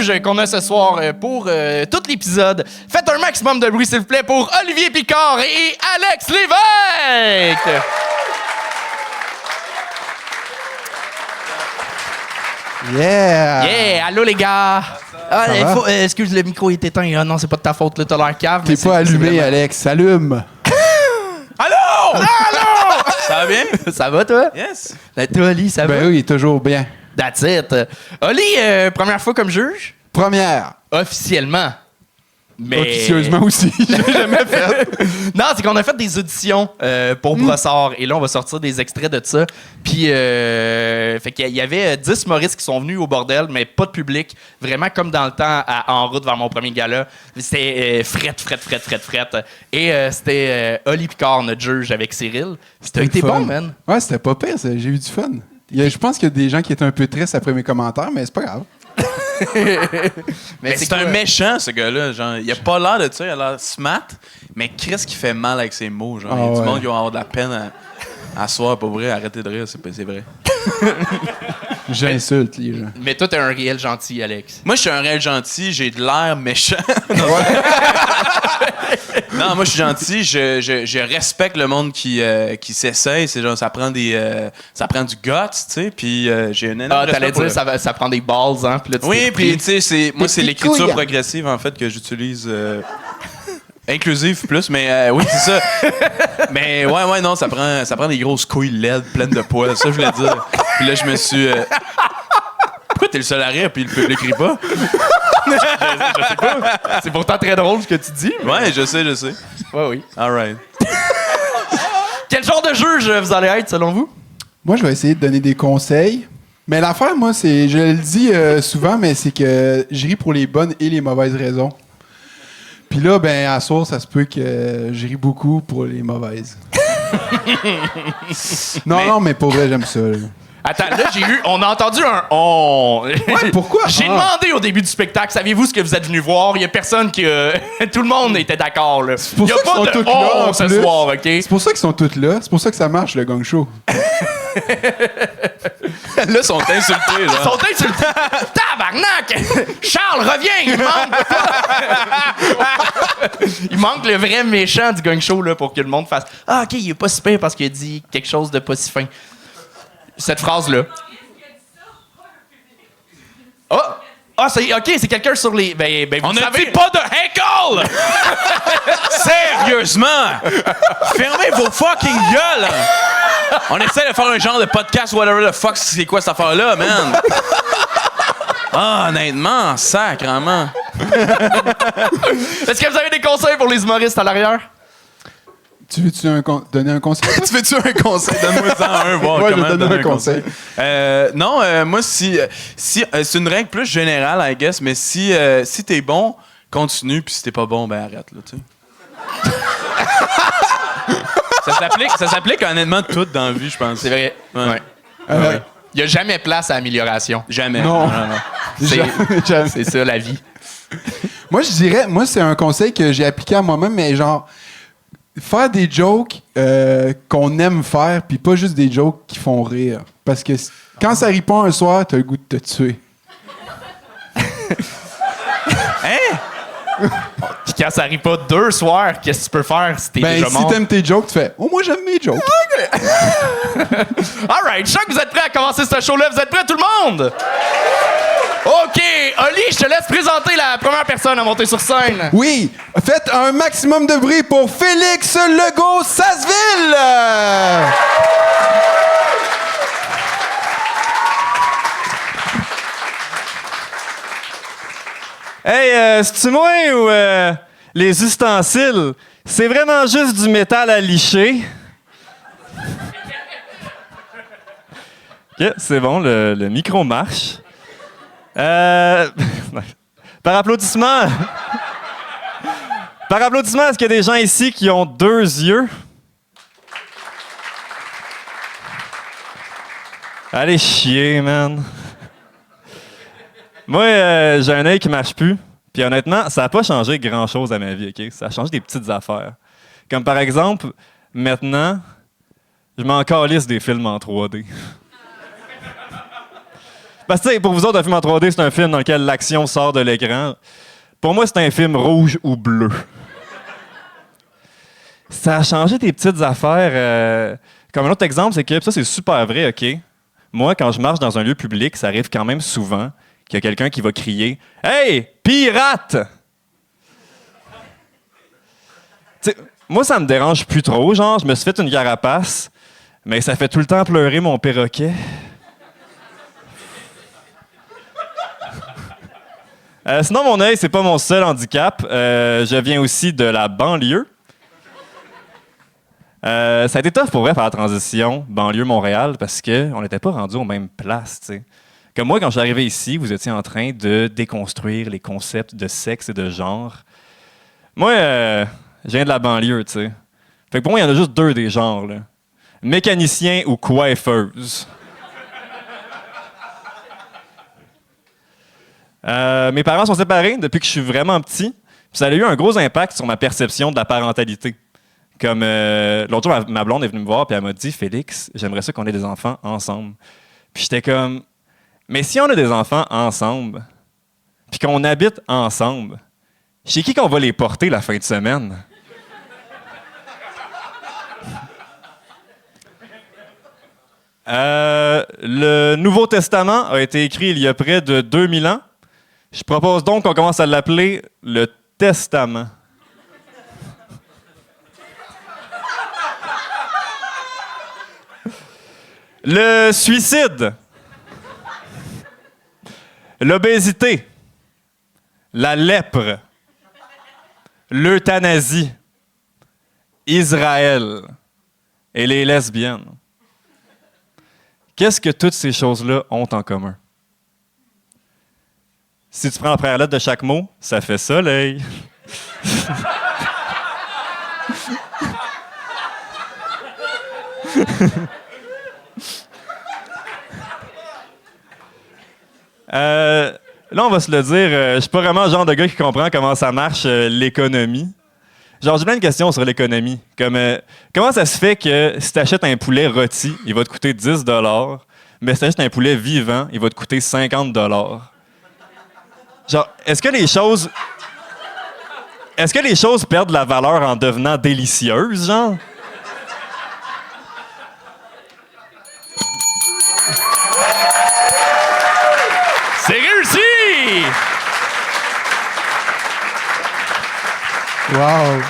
juges qu'on a ce soir pour tout l'épisode. Faites un maximum de bruit, s'il vous plaît, pour Olivier Picard et Alex Lévesque. Yeah! Yeah! Allô, les gars! Ah, excuse, le micro est éteint. Ah, non, c'est pas de ta faute, là, t'as l'air cave. T'es pas allumé, vraiment... Alex. Allume! Allô! Allô! Ça va bien? Ça va, toi? Yes. Ben, toi, Oli, ça va? Ben oui, toujours bien. That's it. Oli, première fois comme juge? Première. Officiellement. Mais... Officieusement aussi. J'ai jamais fait. Non, c'est qu'on a fait des auditions pour Brossard. Et là, on va sortir des extraits de ça. Puis, fait qu'il y avait 10 humoristes qui sont venus au bordel, mais pas de public. Vraiment comme dans le temps, en route vers mon premier gala. C'était fret. Et c'était Oli Picard, notre juge, avec Cyril. C'était le bon, fun. man. Ouais, c'était pas pire, ça. J'ai eu du fun. Je pense qu'il y a des gens qui étaient un peu tristes après mes commentaires, mais c'est pas grave. Mais c'est un méchant, ce gars-là. Genre, il a pas l'air de ça, il a l'air smart, mais Chris qui fait mal avec ses mots. Genre, il y a du monde qui va avoir de la peine à soir, pas vrai, arrêtez de rire, c'est vrai. J'insulte les gens. Mais toi, t'es un réel gentil, Alex. Moi, je suis un réel gentil, j'ai de l'air méchant. Non, moi, je suis gentil, je respecte le monde qui s'essaye. C'est genre, ça prend du guts, tu sais, puis j'ai une énorme t'allais dire, ça prend des balls, hein? Puis là, oui, puis tu sais, moi, c'est l'écriture couilles. progressive, en fait, que j'utilise. Inclusive plus, mais oui, c'est ça. Mais ouais, non, ça prend des grosses couilles laides, pleines de poils. Ça, je voulais dire. Puis là, je me suis... Pourquoi t'es le seul à rire puis le public rit pas? je sais pas. C'est pourtant très drôle ce que tu dis. Mais... Ouais, je sais. Ouais, oui. All right. Quel genre de juge vous allez être, selon vous? Moi, je vais essayer de donner des conseils. Mais l'affaire, moi, c'est... Je le dis souvent, mais c'est que je ris pour les bonnes et les mauvaises raisons. Puis là, ben, à soir, ça se peut que je ris beaucoup pour les mauvaises. Non, mais pour vrai, j'aime ça. Là. Attends, là, on a entendu un on. Ouais, pourquoi? J'ai demandé au début du spectacle, saviez-vous ce que vous êtes venu voir? Il y a personne qui. Tout le monde était d'accord, là. C'est pour Il y a ça qu'ils pas sont de tous là, en ce plus. soir, OK? C'est pour ça qu'ils sont tous là. C'est pour ça que ça marche, le gang show. Là, ils sont insultés, Ils genre. sont insultés. Tabarnak! Charles, reviens! Il manque le vrai méchant du gang show, là, pour que le monde fasse « Ah, OK, il est pas si pire parce qu'il a dit quelque chose de pas si fin. » Cette phrase-là. Ah, c'est quelqu'un sur les... Ben, vous On ne savez... dit pas de heckle! Sérieusement! Fermez vos fucking gueules! On essaie de faire un genre de podcast, whatever the fuck, c'est quoi cette affaire-là, man? Ah, honnêtement, sacrement. Est-ce que vous avez des conseils pour les humoristes à l'arrière? Tu veux-tu donner un conseil? Tu veux-tu un conseil? Donne-moi un, voir Moi, je comment vais donner donner un conseil. Non, moi, si c'est une règle plus générale, I guess, mais si t'es bon, continue, puis si t'es pas bon, ben arrête, là, tu sais. Ça s'applique honnêtement tout dans la vie, je pense. C'est vrai. Ouais. Il n'y a jamais place à amélioration. Jamais. Non. Jamais. C'est ça, la vie. Moi, je dirais, c'est un conseil que j'ai appliqué à moi-même, mais genre, faire des jokes qu'on aime faire, puis pas juste des jokes qui font rire. Parce que quand ça rit pas un soir, t'as le goût de te tuer. Hein? Puis quand ça arrive pas 2 soirs, qu'est-ce que tu peux faire si t'es déjà Si mort? t'aimes tes jokes, tu fais « Oh, moi, j'aime mes jokes. All right, je sens que vous êtes prêts à commencer ce show-là. Vous êtes prêts, tout le monde? OK. Oli, je te laisse présenter la première personne à monter sur scène. Oui, faites un maximum de bruit pour Félix Legault-Sasseville! Hey, c'est-tu moi ou les ustensiles? C'est vraiment juste du métal à licher. OK, c'est bon, le micro marche. Par applaudissement... Par applaudissement, est-ce qu'il y a des gens ici qui ont 2 yeux? Allez chier, man. Moi, j'ai un œil qui marche plus. Puis honnêtement, ça n'a pas changé grand-chose à ma vie, OK? Ça a changé des petites affaires. Comme par exemple, maintenant, je m'en calisse des films en 3D. Parce que, tu sais, pour vous autres, un film en 3D, c'est un film dans lequel l'action sort de l'écran. Pour moi, c'est un film rouge ou bleu. Ça a changé des petites affaires. Comme un autre exemple, c'est que ça, c'est super vrai, OK? Moi, quand je marche dans un lieu public, ça arrive quand même souvent qu'il y a quelqu'un qui va crier « Hey, pirate! » T'sais, moi, ça me dérange plus trop. Genre, je me suis fait une carapace, mais ça fait tout le temps pleurer mon perroquet. Sinon, mon œil, c'est pas mon seul handicap. Je viens aussi de la banlieue. Ça a été tough pour vrai faire la transition banlieue-Montréal parce qu'on n'était pas rendu aux mêmes places, tu sais. Comme moi, quand je suis arrivé ici, vous étiez en train de déconstruire les concepts de sexe et de genre. Moi, je viens de la banlieue, tu sais. Fait que pour moi, il y en a juste deux des genres, là. Mécanicien ou coiffeuse. Mes parents sont séparés depuis que je suis vraiment petit. Puis ça a eu un gros impact sur ma perception de la parentalité. Comme l'autre jour, ma blonde est venue me voir et elle m'a dit « Félix, j'aimerais ça qu'on ait des enfants ensemble. » Puis j'étais comme « Mais si on a des enfants ensemble, puis qu'on habite ensemble, chez qui qu'on va les porter la fin de semaine? » Le Nouveau Testament a été écrit il y a près de 2000 ans. Je propose donc qu'on commence à l'appeler le Testament. Le suicide, l'obésité, la lèpre, l'euthanasie, Israël et les lesbiennes. Qu'est-ce que toutes ces choses-là ont en commun? Si tu prends la première lettre de chaque mot, ça fait soleil. Là, on va se le dire, je suis pas vraiment le genre de gars qui comprend comment ça marche l'économie. Genre, j'ai plein de questions sur l'économie. Comme, comment ça se fait que si tu achètes un poulet rôti, il va te coûter 10 $, mais si tu achètes un poulet vivant, il va te coûter 50 $? Genre, est-ce que les choses perdent de la valeur en devenant délicieuses, genre? C'est réussi! Wow!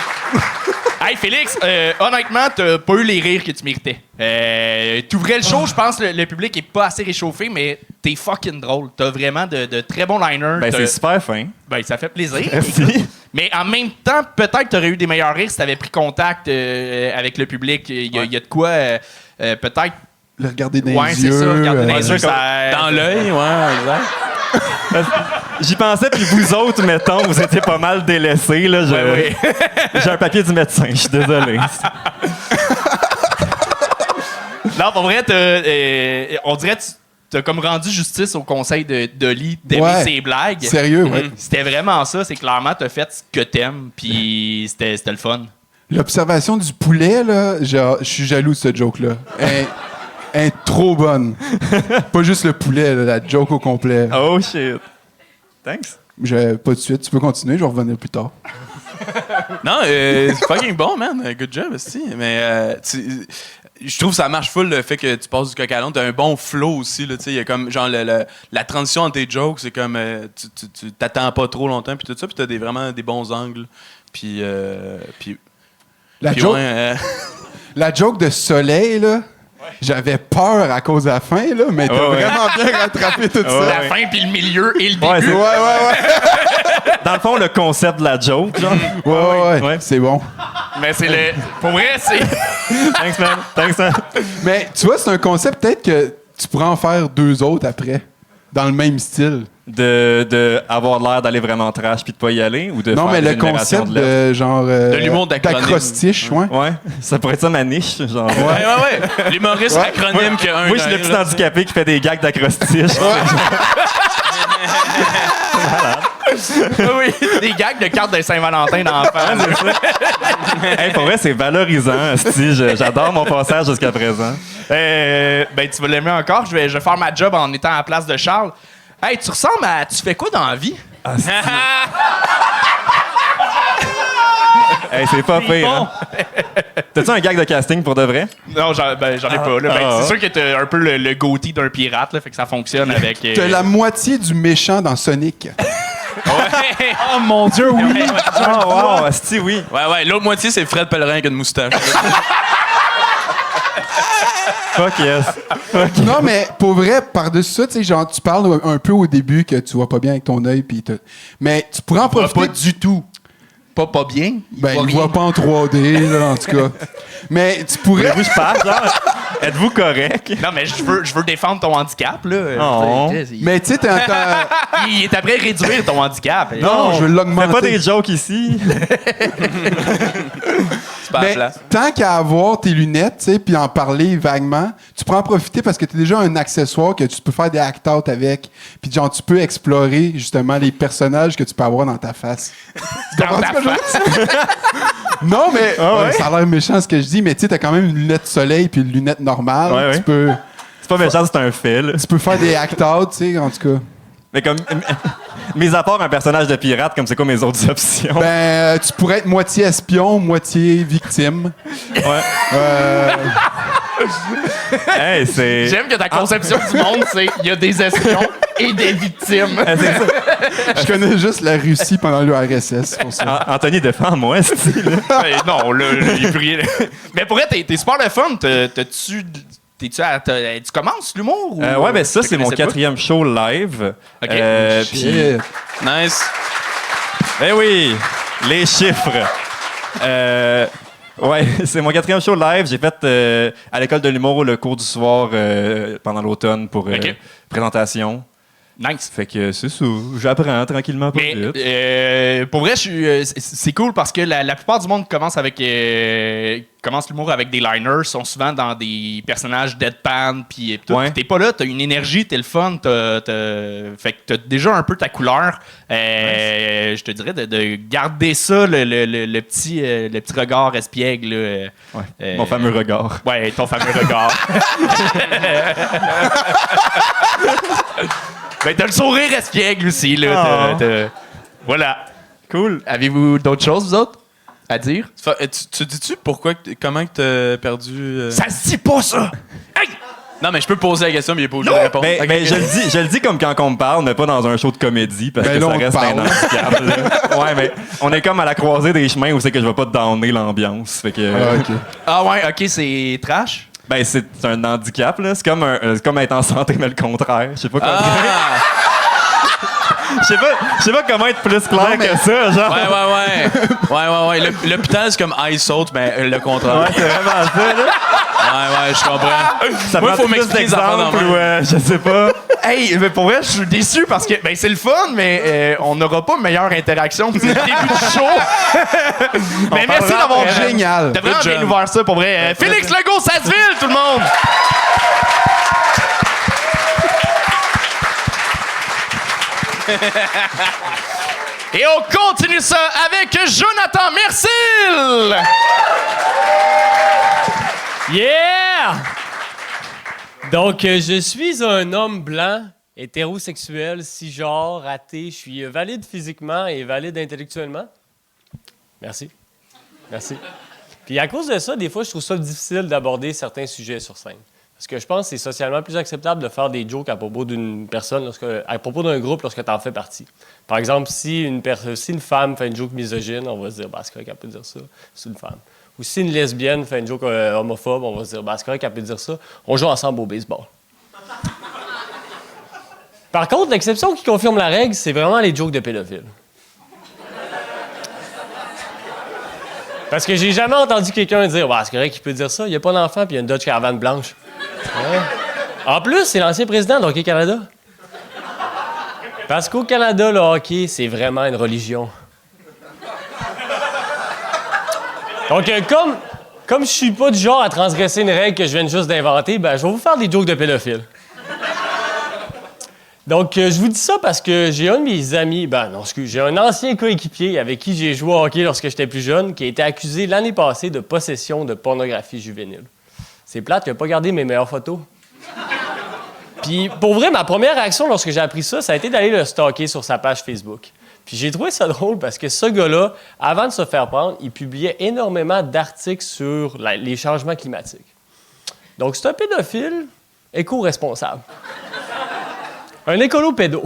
Hey Félix, honnêtement, t'as pas eu les rires que tu méritais. T'ouvrais le show, je pense que le public est pas assez réchauffé, mais t'es fucking drôle. T'as vraiment de très bons liners. Ben, c'est super fin. Ben, ça fait plaisir. Merci. Mais en même temps, peut-être t'aurais eu des meilleurs rires si t'avais pris contact avec le public. Il y a de quoi, peut-être... Le regarder dans Ouais, les c'est yeux. ça, regarder dans les yeux, Dans ça... l'œil, ouais, exact. J'y pensais, puis vous autres, mettons, vous étiez pas mal délaissés. Là, Ouais. J'ai un papier du médecin, je suis désolé. Non, pour vrai, on dirait que t'as comme rendu justice au conseil de Dolly d'aimer Ouais. ses blagues. Sérieux, ouais. C'était vraiment ça. C'est clairement, t'as fait ce que t'aimes, puis c'était le fun. L'observation du poulet, là, je suis jaloux de ce joke-là. Elle est trop bonne. Pas juste le poulet, là, la joke au complet. Oh shit. Thanks. Pas de suite. Tu peux continuer, je vais revenir plus tard. Non, c'est fucking bon, man. Good job, aussi. Mais je trouve que ça marche full le fait que tu passes du coq à l'âne. T'as un bon flow aussi. Il y a comme genre la transition entre tes jokes, c'est comme tu t'attends pas trop longtemps puis tout ça, puis t'as vraiment des bons angles. Puis La puis joke, ouais, la joke de soleil, là, j'avais peur à cause de la fin, là, mais t'as Ouais. vraiment bien rattrapé tout ça. La fin, puis le milieu et le début. Ouais, c'est- Ouais. Dans le fond, le concept de la joke, genre. Ouais. Ouais. C'est bon. Mais c'est le... Pour vrai, c'est... Thanks, man. Thanks, man. Mais tu vois, c'est un concept peut-être que tu pourrais en faire 2 autres après, dans le même style. De avoir l'air d'aller vraiment trash puis de pas y aller, ou de Non, faire mais des le énumérations concept de lettres? de genre. De l'humour d'acronyme. d'acrostiche, ouais. Ouais, ça pourrait être ça ma niche, genre. ouais. L'humoriste Ouais. acronyme qui a un Moi, je suis le œil, petit là. handicapé qui fait des gags d'acrostiche. Oui, des gags de cartes de Saint-Valentin d'enfants. Hey, pour vrai, c'est valorisant, esti. J'adore mon passage jusqu'à présent. Ben, tu vas l'aimer encore. Je vais faire ma job en étant à la place de Charles. Hey, tu ressembles à... Tu fais quoi dans la vie? Hey, c'est pas pire. Hein? T'as-tu un gag de casting pour de vrai? Non, j'en ai pas. Là. Ben, c'est sûr que t'as un peu le goatee d'un pirate, là, fait que ça fonctionne avec... T'as la moitié du méchant dans Sonic. Oh mon Dieu, oui! Oh, wow, asti, oui. Ouais, l'autre moitié, c'est Fred Pellerin avec une moustache. Fuck yes. Non, mais pour vrai, par-dessus ça, tu sais, genre, tu parles un peu au début que tu vois pas bien avec ton œil, puis mais tu pourrais en profiter. Pas du tout. Pas bien? Ben, il rien. voit pas en 3D, là, en tout cas. Mais tu pourrais. Voulez-vous que je parle, genre? Êtes-vous correct? Non, mais je veux défendre ton handicap, là. Non. Mais tu sais, Il est après réduire ton handicap. Non, je veux l'augmenter. Fais pas des jokes ici. C'est pas à la Mais place. tant qu'à avoir tes lunettes, tu sais, puis en parler vaguement, tu peux en profiter parce que tu as déjà un accessoire que tu peux faire des act-out avec. Puis genre, tu peux explorer justement les personnages que tu peux avoir dans ta face. Tu comprends ce que je veux dire? Non, mais ça a l'air méchant ce que je dis, mais tu sais, t'as quand même une lunette soleil puis une lunette normale. Ouais, ouais. C'est pas méchant, c'est un fait, là. Tu peux faire des act-out, tu sais, en tout cas. Mais comme. Mis à part un personnage de pirate, comme c'est quoi mes autres options? Ben, tu pourrais être moitié espion, moitié victime. Ouais. Hey, c'est. J'aime que ta conception du monde, c'est il y a des espions et des victimes. C'est ça. Je connais juste la Russie pendant l'URSS, pour ça. Anthony, défends-moi, c'est là. Ben, non, là, il n'y a plus rien. Mais pour vrai, t'es super le fun. Tu commences l'humour? Ou, Ouais, ben ça, je te c'est mon connaissais pas? 4e show live. OK. Puis- Shit. Nice. Ben oui, les chiffres. Ouais, c'est mon 4e show live. J'ai fait à l'école de l'humour le cours du soir pendant l'automne pour OK. présentation. Nice. Fait que c'est ça. J'apprends tranquillement pas Mais vite. pour vrai, c'est cool parce que la plupart du monde commence l'humour avec des liners, sont souvent dans des personnages deadpan puis tout. Ouais. Puis t'es pas là, t'as une énergie, t'es le fun, fait que t'as déjà un peu ta couleur. Je te dirais de garder ça, le petit regard espiègle. Là, Ouais. Mon fameux regard. Ouais, ton fameux regard. Ben, t'as le sourire espiègle aussi, là. Oh. Voilà. Cool. Avez-vous d'autres choses, vous autres, à dire? Tu dis-tu comment que t'as perdu... Ça se dit pas, ça! Hey! Non, mais je peux poser la question, mais il est pas obligé de répondre. Ben, Ok, ben, ok. je le dis comme quand on me parle, mais pas dans un show de comédie, parce Ben que là, ça on reste te un parle. handicap. Là. Ouais, mais on est comme à la croisée des chemins où c'est que je vais pas downer l'ambiance. Fait que, Ah, ok. Ah ouais, OK, c'est trash. ben, c'est un handicap, là. C'est comme être en santé, mais le contraire. Je sais pas comment. Ah! Je sais pas comment être plus clair que ça, genre. Ouais. L'hôpital, c'est comme ice out, mais le contraire. Ouais, c'est vraiment ça, là. Ouais, je comprends. Ça Moi, prend faut plus m'expliquer les affaires dans d'exemples ma- ou je sais pas. Hey, mais pour vrai, je suis déçu parce que ben, c'est le fun, mais on n'aura pas meilleure interaction. C'est le début du show. Mais merci parlera d'avoir après. Génial. T'as vraiment Good bien job. ouvert ça pour vrai. Félix Legault, Sasseville, tout le monde! Et on continue ça avec Jonathan Mercil! Yeah! Donc, je suis un homme blanc, hétérosexuel, cisgenre, athée. Je suis valide physiquement et valide intellectuellement. Merci. Merci. Puis à cause de ça, des fois, je trouve ça difficile d'aborder certains sujets sur scène. Parce que je pense que c'est socialement plus acceptable de faire des jokes à propos d'une personne, à propos d'un groupe lorsque tu en fais partie. Par exemple, si une femme fait une joke misogyne, on va se dire, bah, c'est correct qu'elle peut dire ça, c'est une femme. Ou si une lesbienne fait une joke homophobe, on va se dire, bah, c'est correct qu'elle peut dire ça, on joue ensemble au baseball. Par contre, l'exception qui confirme la règle, c'est vraiment les jokes de pédophiles. Parce que j'ai jamais entendu quelqu'un dire, bah, c'est correct qu'il peut dire ça, il n'y a pas d'enfant puis il y a une Dodge Caravane blanche. Ouais. En plus, c'est l'ancien président de Hockey Canada. Parce qu'au Canada, le hockey, c'est vraiment une religion. Donc, comme je suis pas du genre à transgresser une règle que je viens juste d'inventer, ben, je vais vous faire des jokes de pédophiles. Donc, je vous dis ça parce que j'ai un de mes amis, j'ai un ancien coéquipier avec qui j'ai joué au hockey lorsque j'étais plus jeune, qui a été accusé l'année passée de possession de pornographie juvénile. c'est plate, il a pas gardé mes meilleures photos. Puis, pour vrai, ma première réaction lorsque j'ai appris ça, ça a été d'aller le stalker sur sa page Facebook. Puis j'ai trouvé ça drôle parce que ce gars-là, avant de se faire prendre, il publiait énormément d'articles sur les changements climatiques. Donc, c'est un pédophile éco-responsable. Un écolo-pédo.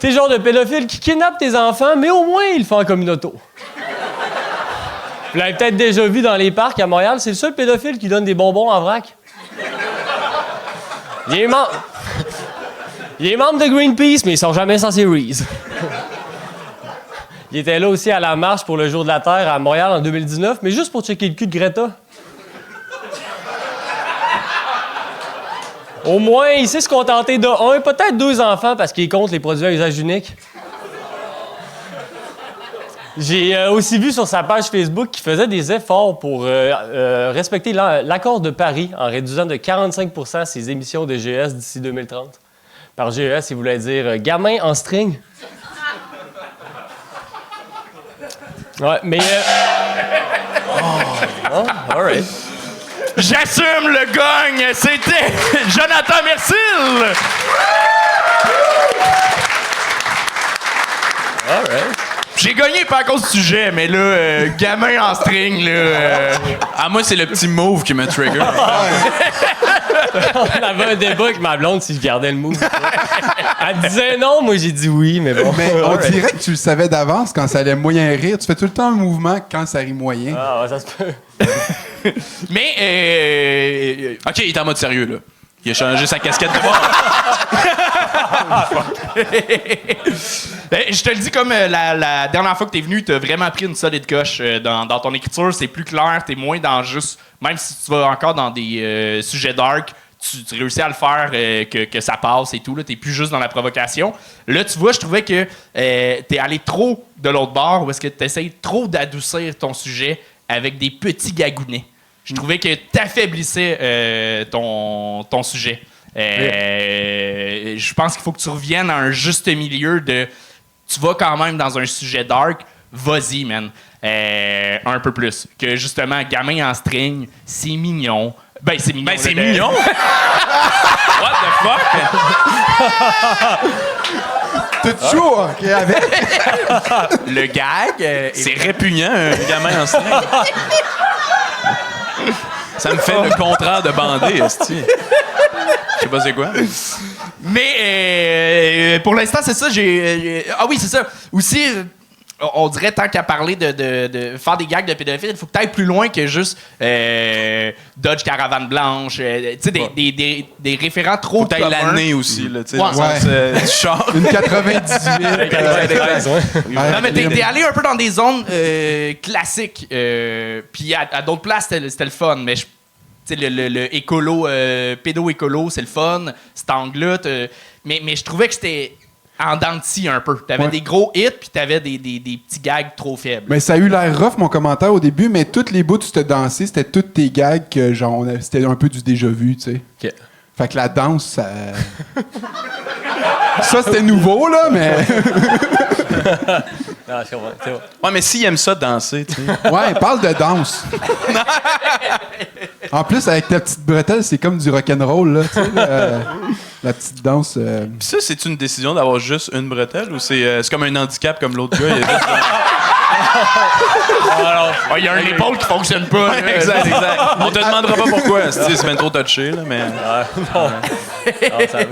C'est le genre de pédophile qui kidnappe tes enfants, mais au moins, il le fait en communauté. Vous l'avez peut-être déjà vu dans les parcs à Montréal, c'est le seul pédophile qui donne des bonbons en vrac. Il est membre de Greenpeace, mais ils sont jamais censés Reese. Il était là aussi à la marche pour le Jour de la Terre à Montréal en 2019, mais juste pour checker le cul de Greta. Au moins, il sait se contenter de un, peut-être 2 enfants parce qu'il compte les produits à usage unique. J'ai aussi vu sur sa page Facebook qu'il faisait des efforts pour respecter l'accord de Paris en réduisant de 45 % ses émissions de GES d'ici 2030. Par GES, il voulait dire gamin en string. Ouais, mais... all right. J'assume le gagne. C'était Jonathan Mercil. All right. J'ai gagné pas à cause du sujet, mais là, gamin en string, là... Ah, moi, c'est le petit move qui me trigger. On avait un débat avec ma blonde si je gardais le move. Elle disait non, moi j'ai dit oui, mais bon. Mais on Alright. dirait que tu le savais d'avance quand ça allait moyen rire. Tu fais tout le temps un mouvement quand ça rit moyen. Ah, ouais, ça se peut. Mais, OK, il est en mode sérieux, là. Il a changé sa casquette de bord. je te le dis comme la dernière fois que t'es venu, t'as vraiment pris une solide coche dans ton écriture. C'est plus clair, t'es moins dans juste... Même si tu vas encore dans des sujets dark, tu réussis à le faire, que ça passe et tout. Là, t'es plus juste dans la provocation. Là, tu vois, je trouvais que t'es allé trop de l'autre bord, ou est-ce que t'essayes trop d'adoucir ton sujet avec des petits gagounets. Je trouvais que t'affaiblissais ton sujet. Je pense qu'il faut que tu reviennes à un juste milieu de... Tu vas quand même dans un sujet dark, vas-y, man. Un peu plus. Que justement, gamin en string, c'est mignon. Ben, c'est mignon. Ben, c'est mignon. What the fuck? T'es chaud, OK, avec? Le gag. C'est répugnant, un gamin en string. Ça me fait le contraire de bander, esti. Je sais pas c'est quoi. Mais pour l'instant, c'est ça. Ah oui, c'est ça. Aussi, on dirait, tant qu'à parler de faire des gags de pédophiles, il faut que tu ailles plus loin que juste Dodge Caravane Blanche. Tu sais, des référents trop Faut que t'ailles communs. l'année aussi, là, tu sais, Ouais. dans le sens du char. Une 98. Non, mais t'es allé un peu dans des zones classiques. Puis à d'autres places, c'était le fun. Mais tu sais, le écolo, pédo-écolo, c'est le fun. Cet angle-là. Mais je trouvais que c'était en dents de scie un peu. T'avais des gros hits, puis t'avais des petits gags trop faibles. Mais ça a eu l'air rough, mon commentaire, au début, mais toutes les bouts où tu te dansé, c'était toutes tes gags que, genre, c'était un peu du déjà-vu, tu sais. OK. Fait que la danse, ça... ça, c'était nouveau, là, mais... Ah, c'est bon, c'est bon. Ouais, mais s'il aime ça danser, tu sais. Ouais, parle de danse. En plus, avec ta petite bretelle, c'est comme du rock'n'roll, là, tu sais, la petite danse... Pis ça, c'est une décision d'avoir juste une bretelle ou c'est comme un handicap comme l'autre gars? Il est juste... Il y a un épaule qui fonctionne pas. là. exact. On te demandera pas pourquoi. C'est bien trop touché, là, mais... Non, ça va.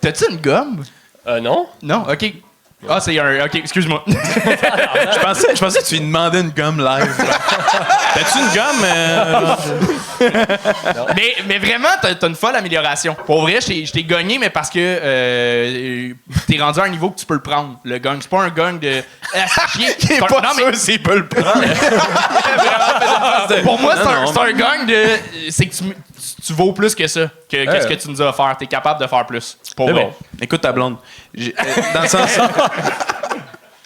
T'as-tu une gomme? Non? Non? OK. Ah, c'est un... OK, excuse-moi. Je pensais que tu lui demandais une gomme live. T'as-tu une gomme? mais vraiment, t'as une folle amélioration. Pour vrai, je t'ai gagné, mais parce que t'es rendu à un niveau que tu peux le prendre, le gang. C'est pas un gang de... c'est chier. C'est un- non, mais s'il peut le prendre. pour moi, Non, c'est un gang de... C'est que tu vaux plus que ça, que ce que tu nous as offert. T'es capable de faire plus. Pour C'est vrai. bon. Écoute ta blonde. Dans le sens...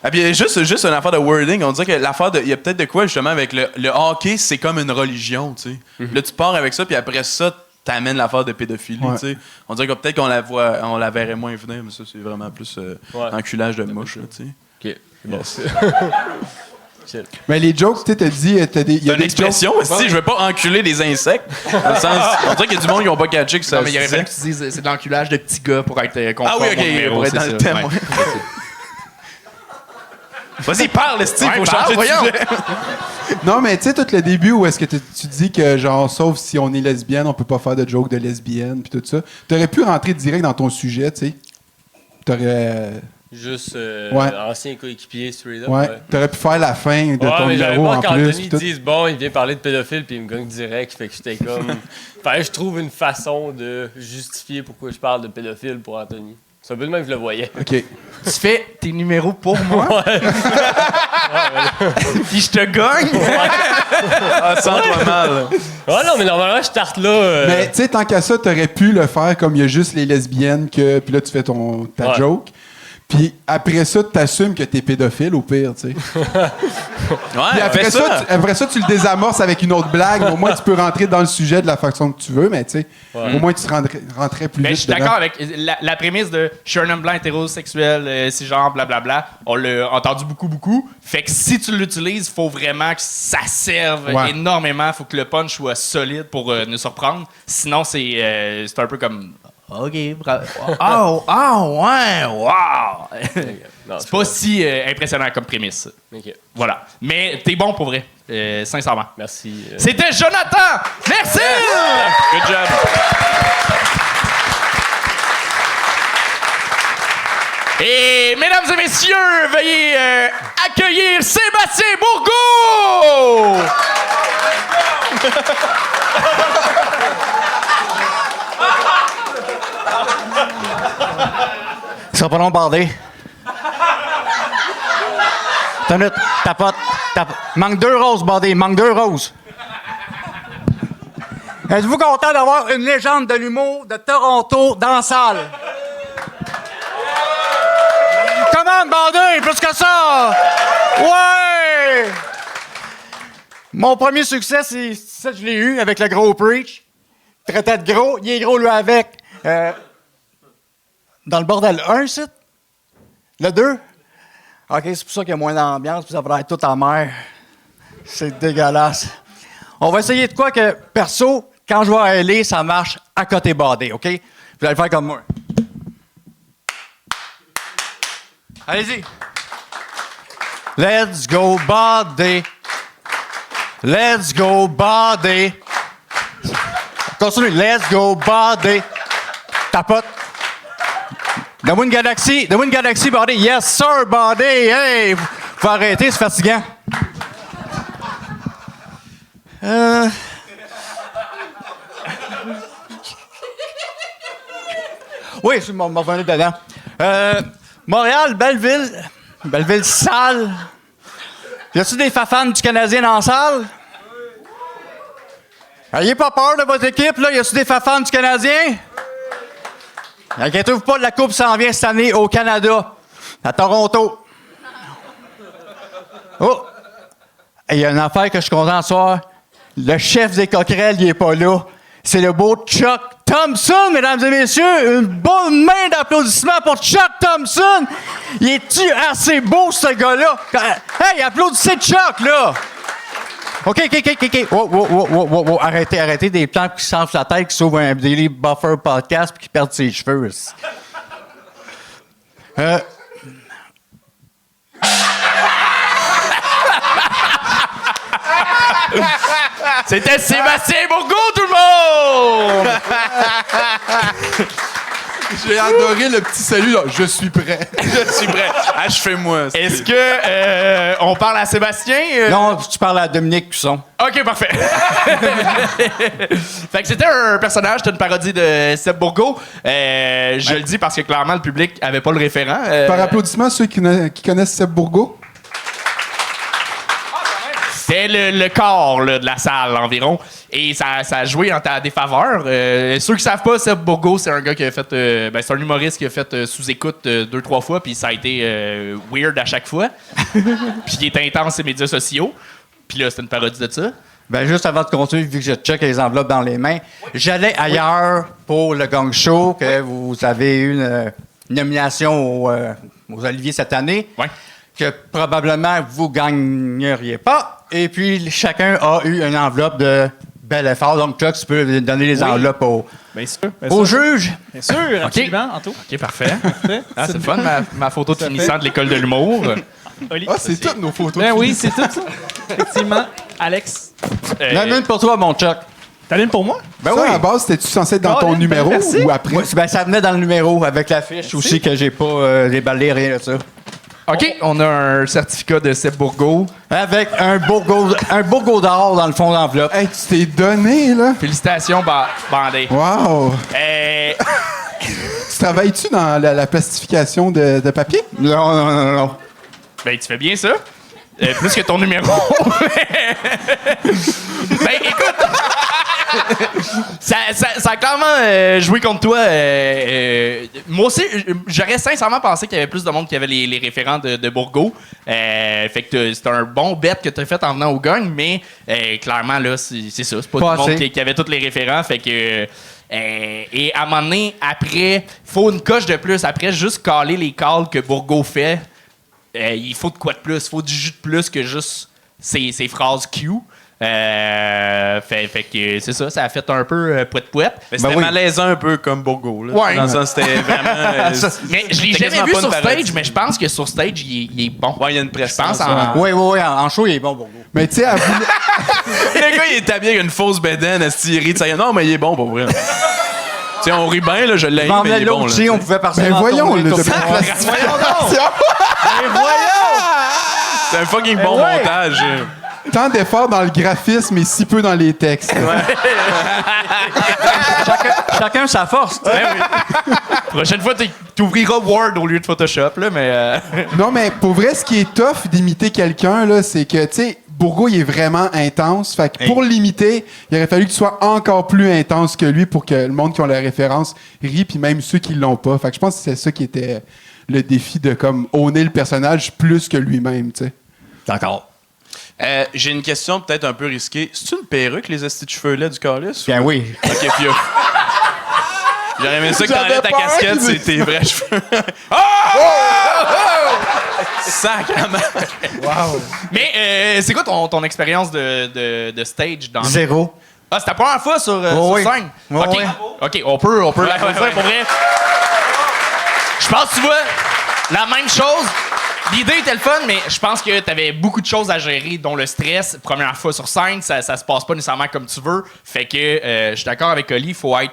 Ah, puis juste une affaire de wording. On dirait que l'affaire il y a peut-être de quoi, justement, avec le hockey, c'est comme une religion, tu sais. Là, tu pars avec ça, puis après ça, t'amènes l'affaire de pédophilie, Ouais. tu sais. On dirait que peut-être on la verrait moins venir, mais ça, c'est vraiment plus enculage de mouche, là, tu sais. OK. Bon. chill. Mais les jokes, tu sais, t'as dit, il y a C'est une des expression. jokes- Si je veux pas enculer des insectes, dans le sens, on dirait qu'il y a du monde qui n'ont pas catché que ça. Non, mais il aurait se fallu disait. que tu dises c'est de l'enculage de petits gars pour être conforme Ah oui, ok, au numéro, pour être c'est dans ça. le thème, Ouais. ouais. Vas-y, parle, Steve, Ouais, faut parle, changer de voyons. sujet. Non, mais tu sais, tout le début où est-ce que tu dis que, genre, sauf si on est lesbienne, on peut pas faire de joke de lesbienne, puis tout ça. T'aurais pu rentrer direct dans ton sujet, tu sais. T'aurais. Juste Ouais. ancien coéquipier straight up. Ouais. T'aurais pu faire la fin de Ouais, ton mais j'avais numéro pas en quand plus. Anthony puis tout. dise bon, il vient parler de pédophile puis il me gagne direct. Fait que j'étais comme. Fallait que je trouve une façon de justifier pourquoi je parle de pédophile pour Anthony. C'est un peu de même que je le voyais. OK. Tu fais tes numéros pour moi, puis je te gagne. Ah, sens-toi mal. Ah non, mais normalement, je tarte là. Mais tu sais, tant qu'à ça, t'aurais pu le faire comme il y a juste les lesbiennes que. Puis là, tu fais ta Ouais. joke. Puis après ça, t'assumes que t'es pédophile au pire, tu sais. Ouais, Puis après ça, tu le désamorces avec une autre blague. Mais au moins, tu peux rentrer dans le sujet de la façon que tu veux, mais tu sais, au moins, tu rentrais plus Mais je vite suis dedans. d'accord avec la prémisse de je suis un homme blanc hétérosexuel, cisgenre, blablabla. On l'a entendu beaucoup. Fait que si tu l'utilises, il faut vraiment que ça serve Ouais. énormément. Il faut que le punch soit solide pour nous surprendre. Sinon, c'est un peu comme OK, bravo. Oh, ouais, wow! Non, C'est pas si impressionnant comme prémisse. Ok. Voilà. Mais t'es bon pour vrai, sincèrement. Merci. C'était Jonathan! Merci! Good job. Et mesdames et messieurs, veuillez accueillir Sébastien Bourgault! Ça sera pas long, bardé. T'as une minute, tapote. Manque 2 roses, bardé. Manque 2 roses. Êtes-vous content d'avoir une légende de l'humour de Toronto dans la salle? Comment, bardé? Plus que ça! Ouais! Mon premier succès, c'est ça que je l'ai eu avec le gros preach. Traitait de gros, il est gros lui avec. Dans le bordel 1, c'est? Le 2? OK, c'est pour ça qu'il y a moins d'ambiance, puis ça va être tout en mer. C'est dégueulasse. On va essayer de quoi que, perso, quand je vais à LA, ça marche à côté badé, OK? Vous allez le faire comme moi. Allez-y. Let's go badé. Let's go badé. Continue. Let's go badé. Tapote. Donne-moi une galaxie, body. Yes, sir, body. Hey, faut arrêter, c'est fatigant. Oui, je m'en revenais dedans. Montréal, Belleville, salle. Y a-tu des fafans du Canadien dans la salle? Ayez pas peur de votre équipe, là. Y a-tu des fafans du Canadien? Inquiétez-vous pas, la Coupe s'en vient cette année au Canada, à Toronto. Oh! Il y a une affaire que je suis content de soir. Le chef des coquerelles, il est pas là. C'est le beau Chuck Thompson, mesdames et messieurs. Une bonne main d'applaudissements pour Chuck Thompson. Il est-tu assez beau, ce gars-là? Hey, applaudissez Chuck, là! OK. Oh, arrêtez des plans qui s'enflent la tête, qui s'ouvrent un Daily Buffer podcast puis qui perdent ses cheveux. C'était Sébastien Bourgault, tout le monde! J'ai adoré le petit salut, là. Je suis prêt. Je suis prêt. Achevez-moi. Est-ce que on parle à Sébastien? Non, tu parles à Dominique Cusson. OK, parfait. Fait que c'était un personnage, c'était une parodie de Seb Bourgault. Je le dis parce que clairement, le public avait pas le référent. Par applaudissement, ceux qui connaissent Seb Bourgault. C'était le corps là, de la salle environ. Et ça a joué en ta défaveur. Ceux qui savent pas, Seb Bourgault, c'est un gars qui a fait. C'est un humoriste qui a fait sous-écoute 2-3 fois, puis ça a été weird à chaque fois. Puis il est intense ses médias sociaux. Puis là, c'était une parodie de ça. Ben juste avant de continuer, vu que je check les enveloppes dans les mains, j'allais ailleurs pour le Gong Show, que vous avez eu une nomination aux Olivier cette année. Ouais. que probablement vous gagneriez pas. Et puis, chacun a eu une enveloppe de bel effort. Donc, Chuck, tu peux donner les enveloppes Bien sûr. au juge. Bien sûr, absolument, Anto. OK, parfait. Ah, c'est le fun, ma photo de finissant de l'école de l'humour. Oli. Ah, c'est toutes nos photos. Ben oui, c'est tout ça. Effectivement. Alex, Donne une pour toi, mon Chuck. t'as l'une pour moi? Ben Ça, oui. à la base, c'était-tu censé être dans ton Ben, numéro merci. ou après? Ouais, ben, ça venait dans le numéro avec l'affiche aussi que j'ai pas déballé, rien de ça. OK, on a un certificat de Seb Bourgault. Avec un Bourgault d'or dans le fond d'enveloppe. Hey, tu t'es donné, là? Félicitations, Bandé. Wow! Euh, Tu travailles-tu dans la plastification de papier? Non. ben, tu fais bien ça. Plus que ton numéro. Ben, écoute, ça a clairement joué contre toi. Moi aussi, j'aurais sincèrement pensé qu'il y avait plus de monde qui avait les référents de Bourgault. Fait que c'est un bon bet que tu as fait en venant au gang, mais clairement, là, c'est ça. C'est pas tout le monde qui avait tous les référents. Fait que. Et à un moment donné, après, faut une coche de plus. Après, juste caler les calls que Bourgault fait. Il faut de quoi de plus? Il faut du jus de plus que juste ces phrases Q. Fait que c'est ça, ça a fait un peu pouet-pouet. Mais c'était oui. malaisant un peu comme Bourgault. Là. Ouais. Dans le sens, c'était vraiment. Mais je l'ai c'était jamais quasiment vu pas sur une parodie. stage, mais je pense que sur stage, il est bon. Ouais, il y a une Je prestance. pense en... Oui, en show, il est bon, Bourgault. Mais tu sais, à vous... Le gars, il est habillé avec une fausse bédaine, esti, il rit de ça. Non, mais il est bon, pour vrai. Tu sais, on rit bien, là, je l'ai, M'en mais il venait est bon. l'autre, Là, si on tu sais. pouvait partir Ben en voyons, tournée, le tout de ça. plastification! C'est un fucking bon montage. Tant d'efforts dans le graphisme et si peu dans les textes. Chacun sa force. Prochaine fois, t'ouvriras Word au lieu de Photoshop, là, mais... Non, mais pour vrai, ce qui est tough d'imiter quelqu'un, là, c'est que, tu sais, Bourgault, il est vraiment intense. Fait que pour l'imiter, il aurait fallu que tu sois encore plus intense que lui pour que le monde qui ont la référence rit, puis même ceux qui l'ont pas. Fait que je pense que c'est ça qui était le défi de, comme, owner le personnage plus que lui-même, tu sais. D'accord. J'ai une question peut-être un peu risquée. C'est-tu une perruque, les estis de cheveux là du calice? Bien oui. Ok, pio. J'aurais aimé ça que J'avais t'enlèves ta peur casquette, qu'il c'est dise tes vrais cheveux. Sacrement. Mais c'est quoi ton expérience de stage dans... Zéro. Ah, c'était la première fois sur oui. scène? Oui, OK, oui. OK, on peut l'applaudir pour vrai. Je pense que tu vois la même chose. L'idée était le fun, mais je pense que tu avais beaucoup de choses à gérer, dont le stress. Première fois sur scène, ça se passe pas nécessairement comme tu veux. Fait que je suis d'accord avec Oli, faut être...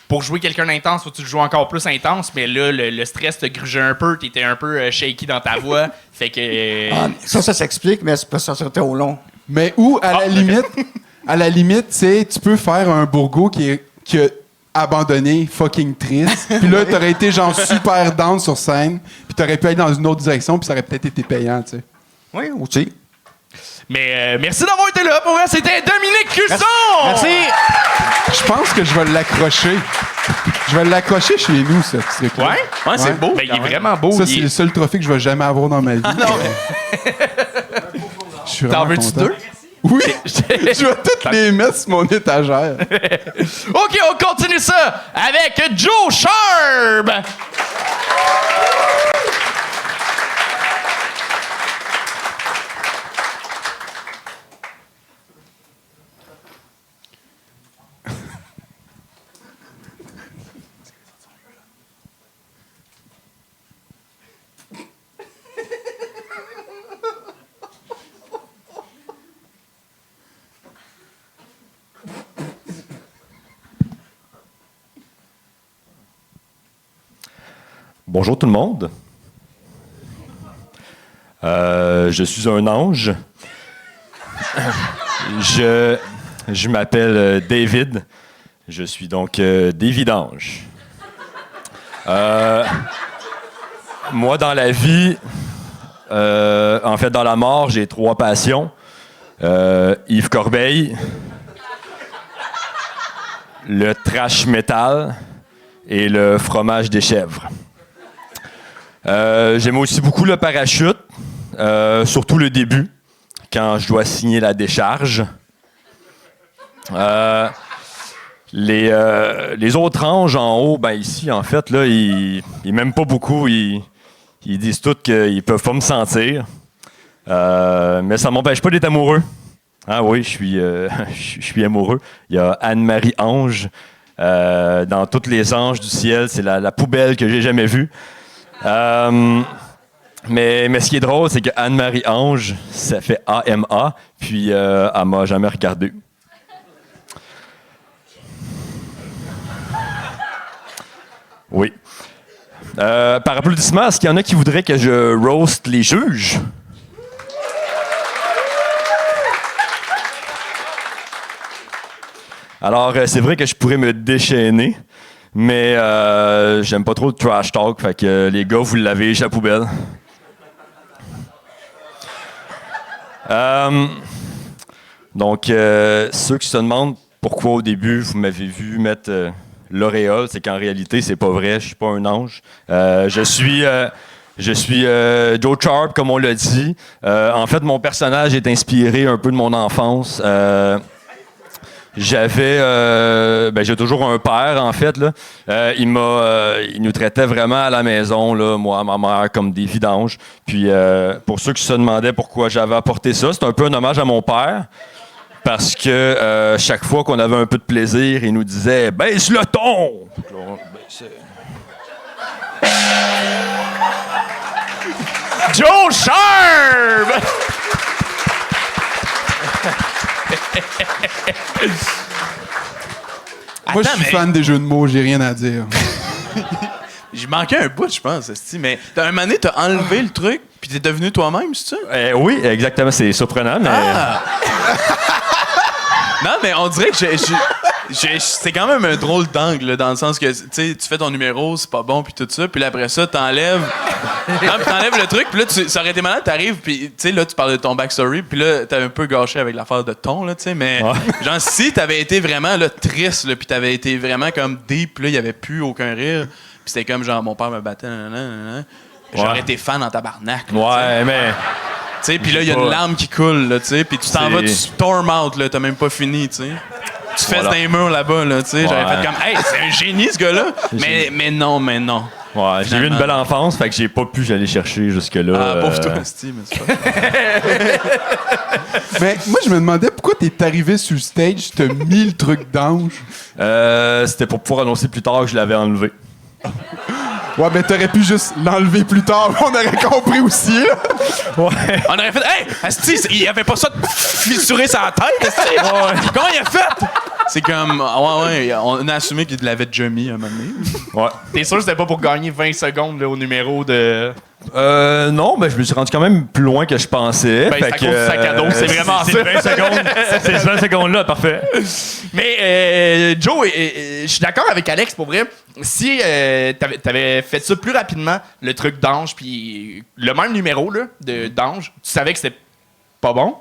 Pour jouer quelqu'un d'intense, faut que tu le joues encore plus intense, mais là, le stress te grugeait un peu, t'étais un peu shaky dans ta voix. Fait que... Ça s'explique, mais c'est pas ça, c'était au long. Mais où, à la limite, tu sais, tu peux faire un Bourgault qui a abandonné, fucking triste. Puis là, t'aurais été genre super down sur scène, puis t'aurais pu aller dans une autre direction, puis ça aurait peut-être été payant, tu sais. Oui, aussi. Mais merci d'avoir été là. Pour vrai, c'était Dominique Cusson! Merci. Je pense que je vais l'accrocher. Je vais l'accrocher chez nous, ce truc-là. Ouais? Ouais, c'est beau. Ben, il est vraiment beau. Ça, il c'est est- le seul trophée que je vais jamais avoir dans ma vie. Je suis T'en vraiment veux-tu content. deux? Oui, je vais toutes les mettre sur mon étagère. OK, on continue ça avec Joe Sharp! Bonjour tout le monde. Je suis un ange. Je m'appelle David. Je suis donc David Ange. Moi, dans la vie, en fait, dans la mort, j'ai 3 passions. Yves Corbeil, le trash metal et le fromage des chèvres. J'aime aussi beaucoup le parachute, surtout le début, quand je dois signer la décharge. Les autres anges en haut, ben ici, en fait, là, ils m'aiment pas beaucoup. Ils Ils disent tous qu'ils peuvent pas me sentir. Mais ça m'empêche pas d'être amoureux. Ah oui, je suis amoureux. Il y a Anne-Marie Ange. Dans toutes les anges du ciel, c'est la poubelle que j'ai jamais vue. Mais ce qui est drôle, c'est que Anne-Marie Ange, ça fait A-M-A, puis elle m'a jamais regardé. Oui. Par applaudissement, est-ce qu'il y en a qui voudraient que je roast les juges? Alors, c'est vrai que je pourrais me déchaîner, mais j'aime pas trop le trash talk, fait que les gars, vous l'avez, j'ai la poubelle. Donc, ceux qui se demandent pourquoi au début vous m'avez vu mettre l'auréole, c'est qu'en réalité, c'est pas vrai, je suis pas un ange. Je suis Joe Sharp, comme on l'a dit. En fait, mon personnage est inspiré un peu de mon enfance. J'ai toujours un père, en fait, là. Il nous traitait vraiment à la maison, là, moi, ma mère, comme des vidanges. Puis, pour ceux qui se demandaient pourquoi j'avais apporté ça, c'est un peu un hommage à mon père. Parce que chaque fois qu'on avait un peu de plaisir, il nous disait « Baisse le ton! » Joe Sharp! Moi, je suis fan des jeux de mots, j'ai rien à dire. J'ai manqué un bout, je pense, esti, mais un moment donné, t'as enlevé le truc, puis t'es devenu toi-même, c'est ça? Oui, exactement. C'est surprenant, mais... Non, mais on dirait que c'est quand même un drôle d'angle, là, dans le sens que, tu sais, tu fais ton numéro, c'est pas bon, puis tout ça, puis là, après ça, t'enlèves le truc, puis là, ça aurait été malade, t'arrives, puis, tu sais, là, tu parles de ton backstory, puis là, t'as un peu gâché avec l'affaire de ton, là, tu sais, mais, genre, si t'avais été vraiment, là, triste, là, puis t'avais été vraiment comme deep, là, il y avait plus aucun rire, puis c'était comme, genre, mon père me battait, j'aurais été fan en tabarnak, là, Ouais, mais... tu sais, puis là, il y a une larme qui coule, là, tu sais, puis tu t'en vas, tu storm out, là, t'as même pas fini, tu sais. Tu fesses dans les murs là-bas, là, tu sais. J'avais fait comme, hey, c'est un génie, ce gars-là. Mais non. Ouais, j'ai eu une belle enfance, fait que j'ai pas pu aller chercher jusque-là. Ah, pauvre toi, Steve, mais c'est pas Mais moi, je me demandais pourquoi t'es arrivé sur le stage, t'as mis le truc d'ange. C'était pour pouvoir annoncer plus tard que je l'avais enlevé. Ouais, mais t'aurais pu juste l'enlever plus tard, on aurait compris aussi, là. On aurait fait, hey, Asti, il avait pas ça de fissurer sa tête, Asti. Comment il a fait? C'est comme, on a assumé qu'il l'avait déjà mis un moment donné. Ouais. T'es sûr que c'était pas pour gagner 20 secondes là, au numéro de. Non, je me suis rendu quand même plus loin que je pensais. Ben, c'est à cause du sac à dos, c'est vraiment ça. 20 secondes, c'est 20 secondes-là, parfait. Mais Joe, je suis d'accord avec Alex, pour vrai. Si t'avais fait ça plus rapidement, le truc d'ange, puis le même numéro là, d'ange, tu savais que c'était pas bon?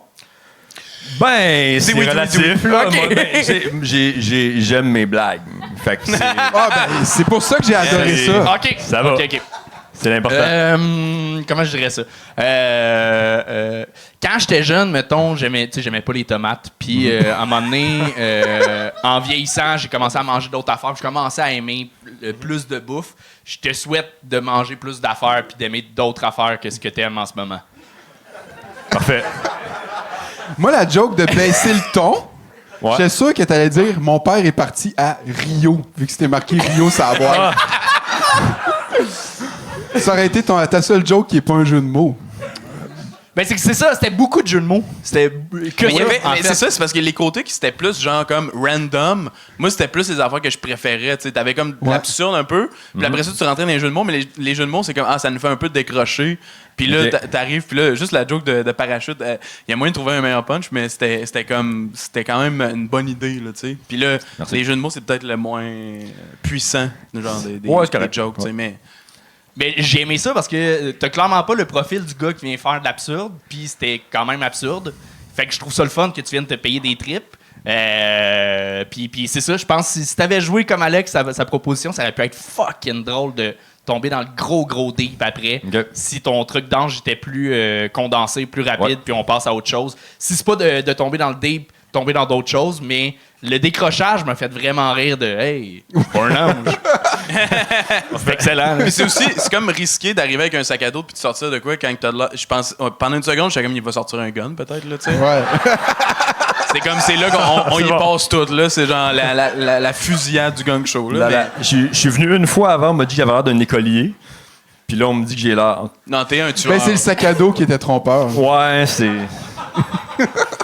Ben, c'est oui, relatif. oui. Là. Okay. Moi, j'aime mes blagues. Fait que c'est... C'est pour ça que j'ai adoré ça. OK. Ça va. OK. C'est l'important. Comment je dirais ça? Quand j'étais jeune, mettons, j'aimais pas les tomates. Puis, à un moment donné, en vieillissant, j'ai commencé à manger d'autres affaires. Je commençais à aimer plus de bouffe. Je te souhaite de manger plus d'affaires puis d'aimer d'autres affaires que ce que tu aimes en ce moment. Parfait. Moi, la joke de baisser le ton, Ouais. j'étais sûr que t'allais dire « Mon père est parti à Rio », vu que c'était marqué Rio, ça a boire. Ça aurait été ta seule joke qui est pas un jeu de mots. Ben, c'est ça, c'était beaucoup de jeux de mots. C'était que Mais, ça, en mais fait. c'est ça, c'est parce que les côtés qui c'était plus genre comme random, moi c'était plus les affaires que je préférais, tu sais, t'avais comme de l'absurde un peu, puis après ça tu rentrais dans les jeux de mots, mais les jeux de mots c'est comme ça nous fait un peu décrocher, puis là t'arrives, puis là juste la joke de parachute, il y a moyen de trouver un meilleur punch, mais c'était quand même une bonne idée là, tu sais. Puis là les jeux de mots c'est peut-être le moins puissant, genre des jokes, tu sais, mais Ben, j'ai aimé ça parce que t'as clairement pas le profil du gars qui vient faire de l'absurde, puis c'était quand même absurde. Fait que je trouve ça le fun que tu viennes te payer des trips. Puis c'est ça, je pense si t'avais joué comme Alex sa proposition, ça aurait pu être fucking drôle de tomber dans le gros deep après. Okay. Si ton truc d'ange était plus condensé, plus rapide, puis on passe à autre chose. Si c'est pas de tomber dans le deep tombé dans d'autres choses, mais le décrochage m'a fait vraiment rire de « Hey, c'est pas un ange! » C'est excellent. là. Mais c'est comme risqué d'arriver avec un sac à dos puis de sortir de quoi quand t'as de je pense pendant une seconde, j'étais comme il va sortir un gun peut-être là, tu sais. Ouais. C'est là qu'on y passe tout là, c'est genre la fusillade du gang show là. Je suis venu une fois avant, on m'a dit que j'avais l'air d'un écolier. Puis là, on me dit que j'ai l'air. Non, t'es un tueur. Ben, c'est le sac à dos qui était trompeur. Ouais, c'est.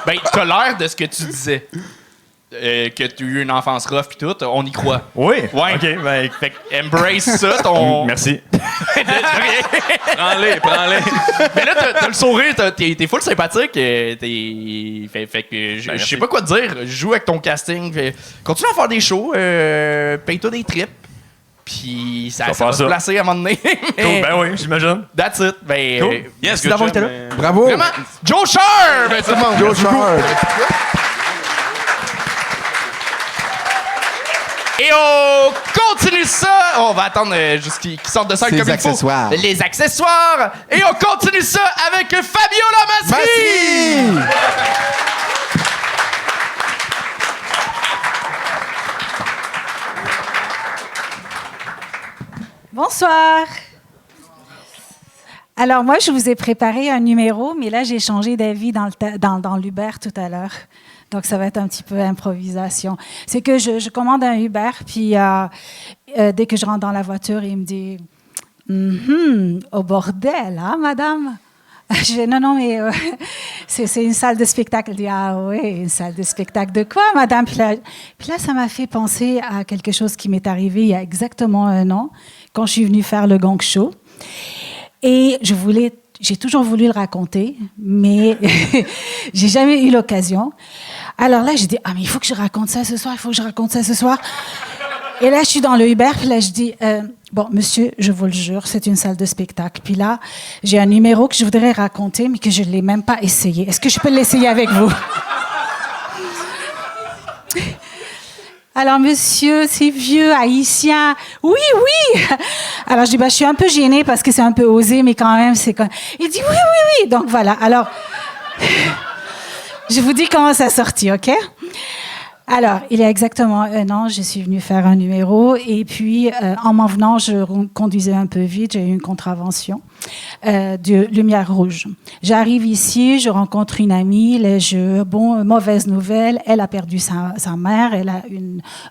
Ben, t'as l'air de ce que tu disais. Que tu as eu une enfance rough pis tout, on y croit. Oui? Ouais. OK, ben. Fait que embrace ça, ton... Merci. Prends-les. Mais là, t'as le sourire, t'es full sympathique. Fait que je sais pas quoi te dire. Joue avec ton casting. Continue à faire des shows. Paye-toi des trips. Puis ça va se placer à un moment donné. Cool, ben oui, j'imagine. That's it. Ben, Cool. Yes, merci good d'avoir job, été là. mais- Bravo! Vraiment, Joe Sharp! Ben, tout le monde, Joe Sharp. Et on continue ça. On va attendre jusqu'à qu'ils sortent de ça Ces comme il faut. accessoires. Les accessoires. Et on continue ça avec Fabiola Masri. Merci! Bonsoir. Alors moi, je vous ai préparé un numéro, mais là, j'ai changé d'avis dans l'Uber tout à l'heure. Donc, ça va être un petit peu improvisation. C'est que je commande un Uber, puis dès que je rentre dans la voiture, il me dit « Au bordel, hein, madame ?» Je dis « Non, mais c'est une salle de spectacle. » Il dit « Ah oui, une salle de spectacle de quoi, madame ?» Puis là, ça m'a fait penser à quelque chose qui m'est arrivé il y a exactement 1 an, quand je suis venue faire le Gang Show. Et j'ai toujours voulu le raconter, mais j'ai jamais eu l'occasion. Alors là, j'ai dit, mais il faut que je raconte ça ce soir, Et là, je suis dans le Uber, puis là, je dis, bon, monsieur, je vous le jure, c'est une salle de spectacle. Puis là, j'ai un numéro que je voudrais raconter, mais que je ne l'ai même pas essayé. Est-ce que je peux l'essayer avec vous? Alors, monsieur, c'est vieux, haïtien. Oui, oui. Alors, je dis, je suis un peu gênée parce que c'est un peu osé, mais quand même, c'est quand... Il dit, oui, oui, oui. Donc, voilà. Alors, je vous dis comment ça sortit, OK? Alors, il y a exactement 1 an, je suis venue faire un numéro et puis, en m'en venant, je conduisais un peu vite, j'ai eu une contravention de lumière rouge. J'arrive ici, je rencontre une amie, mauvaise nouvelle, elle a perdu sa mère, elle a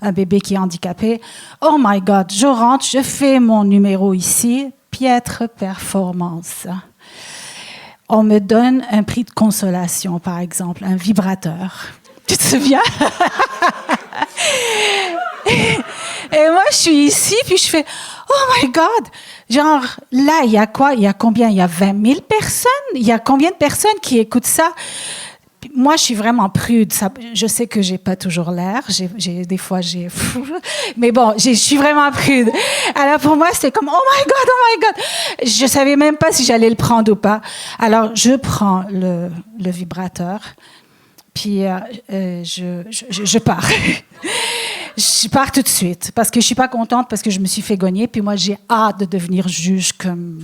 un bébé qui est handicapé. Oh my God, je rentre, je fais mon numéro ici, piètre performance. On me donne un prix de consolation, par exemple, un vibrateur. Tu te souviens? Et moi, je suis ici, puis je fais « Oh my God! » Genre, là, il y a quoi? Il y a combien? Il y a 20 000 personnes? Il y a combien de personnes qui écoutent ça? Puis moi, je suis vraiment prude. Je sais que j'ai pas toujours l'air. Des fois, mais bon, je suis vraiment prude. Alors, pour moi, c'était comme « Oh my God! Oh my God! » Je savais même pas si j'allais le prendre ou pas. Alors, je prends le vibrateur. Puis je pars. Je pars tout de suite parce que je suis pas contente parce que je me suis fait gagner. Puis moi, j'ai hâte de devenir juge comme...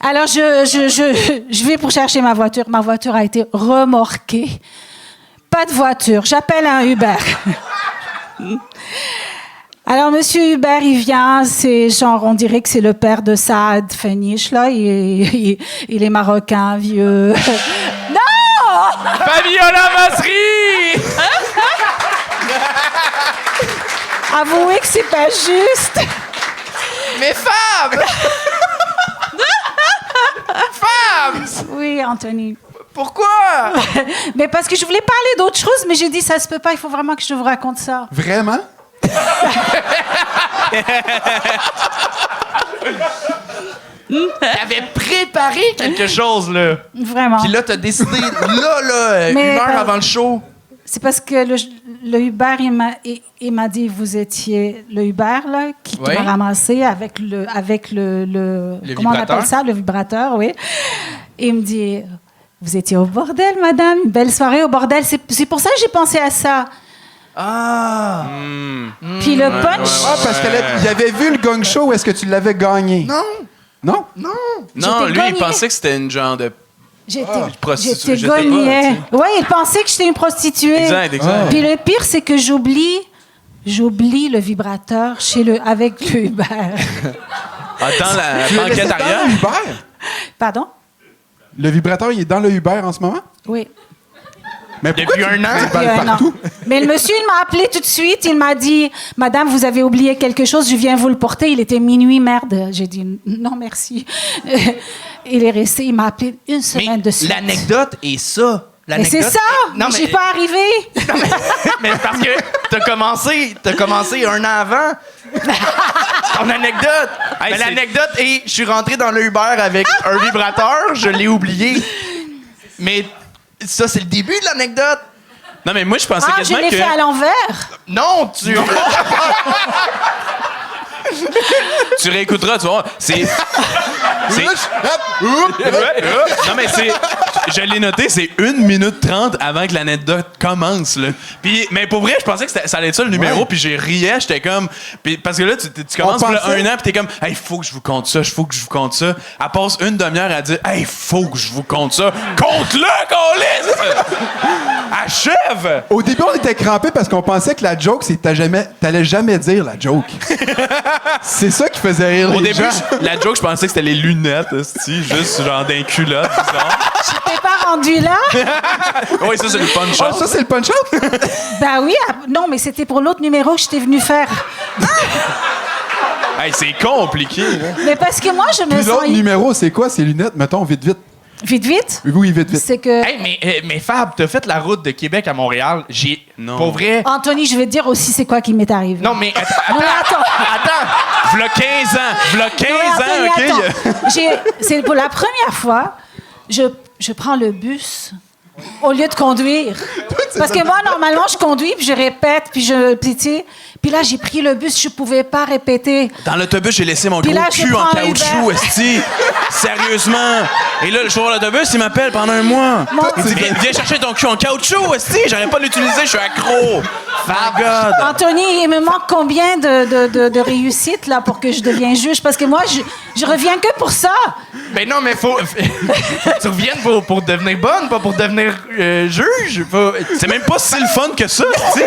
Alors, je vais pour chercher ma voiture. Ma voiture a été remorquée. Pas de voiture. J'appelle un Uber. Alors, monsieur Hubert, il vient, c'est genre, on dirait que c'est le père de Saad Fenish, là. Il est marocain, vieux. Non! Fabiola Masri! Avouez que c'est pas juste. Mais femme! Femme! Oui, Anthony. Pourquoi? Mais parce que je voulais parler d'autre chose, mais j'ai dit, ça se peut pas, il faut vraiment que je vous raconte ça. Vraiment? T'avais préparé quelque chose, là. Vraiment. Puis là, t'as décidé, là, Mais, 1 heure avant le show. C'est parce que le Uber, il m'a dit, vous étiez le Uber, là, qui Oui. m'a ramassé avec le comment on vibrateur? appelle ça, le vibrateur, oui. Et il me dit, vous étiez au bordel, madame, une belle soirée au bordel. C'est pour ça que j'ai pensé à ça. Ah! Puis le punch, Ah, parce qu'il avait vu le gang show où est-ce que tu l'avais gagné. Non! Non? Non, J'étais lui, gagnée. il pensait que c'était une genre de prostituée, J'étais je sais pas, gogné. tu sais. Oui, il pensait que j'étais une prostituée. Exact. Puis le pire, c'est que j'oublie le vibrateur avec le Uber. Ah, dans la Tu l'as laissé banquette dans arrière? le Uber? Pardon? Le vibrateur, il est dans le Uber en ce moment? Oui. Mais pourquoi Depuis tu un an? le Depuis déballes un an. partout? Mais le monsieur, il m'a appelé tout de suite. Il m'a dit, Madame, vous avez oublié quelque chose, je viens vous le porter. Il était minuit, merde. J'ai dit, non, merci. Il est resté, il m'a appelé une semaine Mais de suite. l'anecdote est ça. Mais c'est ça! Non, J'y pas arrivé! mais parce que t'as commencé un an avant. Ton anecdote. Hey, Mais c'est- l'anecdote est, je suis rentré dans le Uber avec un vibrateur, je l'ai oublié. Mais ça, c'est le début de l'anecdote. Non, mais moi, je pensais Ah, je quasiment l'ai que... fait à l'envers! Non, tu... Tu réécouteras, tu vas voir. C'est... Non, mais c'est... Je l'ai noté, c'est 1 minute 30 avant que l'anecdote commence, là. Puis, mais pour vrai, je pensais que ça allait être ça, le numéro, puis j'ai riais, j'étais comme... Puis, parce que là, tu commences On là, pensait- 1 an, puis t'es comme, « Hey, faut que je vous compte ça, faut que je vous compte ça. » Elle passe une demi-heure à dire, « Hey, faut que je vous compte ça. Compte-le, câlisse! » Achève! Au début, on était crampés parce qu'on pensait que la joke, c'est que t'allais jamais dire la joke. C'est ça qui faisait rire Au les début, gens. la joke, je pensais que c'était les lunettes, esti, juste genre d'un culotte, bizarre. T'es pas rendu là? Oui, ça, c'est le punch Ah, ça, c'est le punch-out? Ben oui, non, mais c'était pour l'autre numéro que j'étais venu faire. Hey, c'est compliqué, là. Mais parce que moi, je me Puis sens... l'autre numéro, c'est quoi? C'est lunettes? Mettons, vite, vite. Vite, vite. Oui, vite, vite. C'est que... Hey, mais Fab, t'as fait la route de Québec à Montréal. Non. Pour vrai... Anthony, je vais te dire aussi c'est quoi qui m'est arrivé. Non, mais Non, mais attends. V'là 15 ans! V'là 15 Non, mais ans, Anthony, OK? attends. C'est pour la première fois, je prends le bus au lieu de conduire. Parce que moi, normalement, je conduis, puis je répète, puis tu sais. Puis là, j'ai pris le bus, je pouvais pas répéter. Dans l'autobus, j'ai laissé mon Puis gros là, je cul en prends caoutchouc, Uber. esti. Sérieusement. Et là, le chauffeur d'autobus, il m'appelle pendant un mois. Il dit, viens chercher ton cul en caoutchouc, esti. J'arrête pas de l'utiliser, je suis accro. My God. Anthony, il me manque combien de réussites là pour que je devienne juge? Parce que moi, je reviens que pour ça. Ben non, mais faut que tu reviennes pour devenir bonne, pas pour devenir juge. C'est même pas si le fun que ça, esti.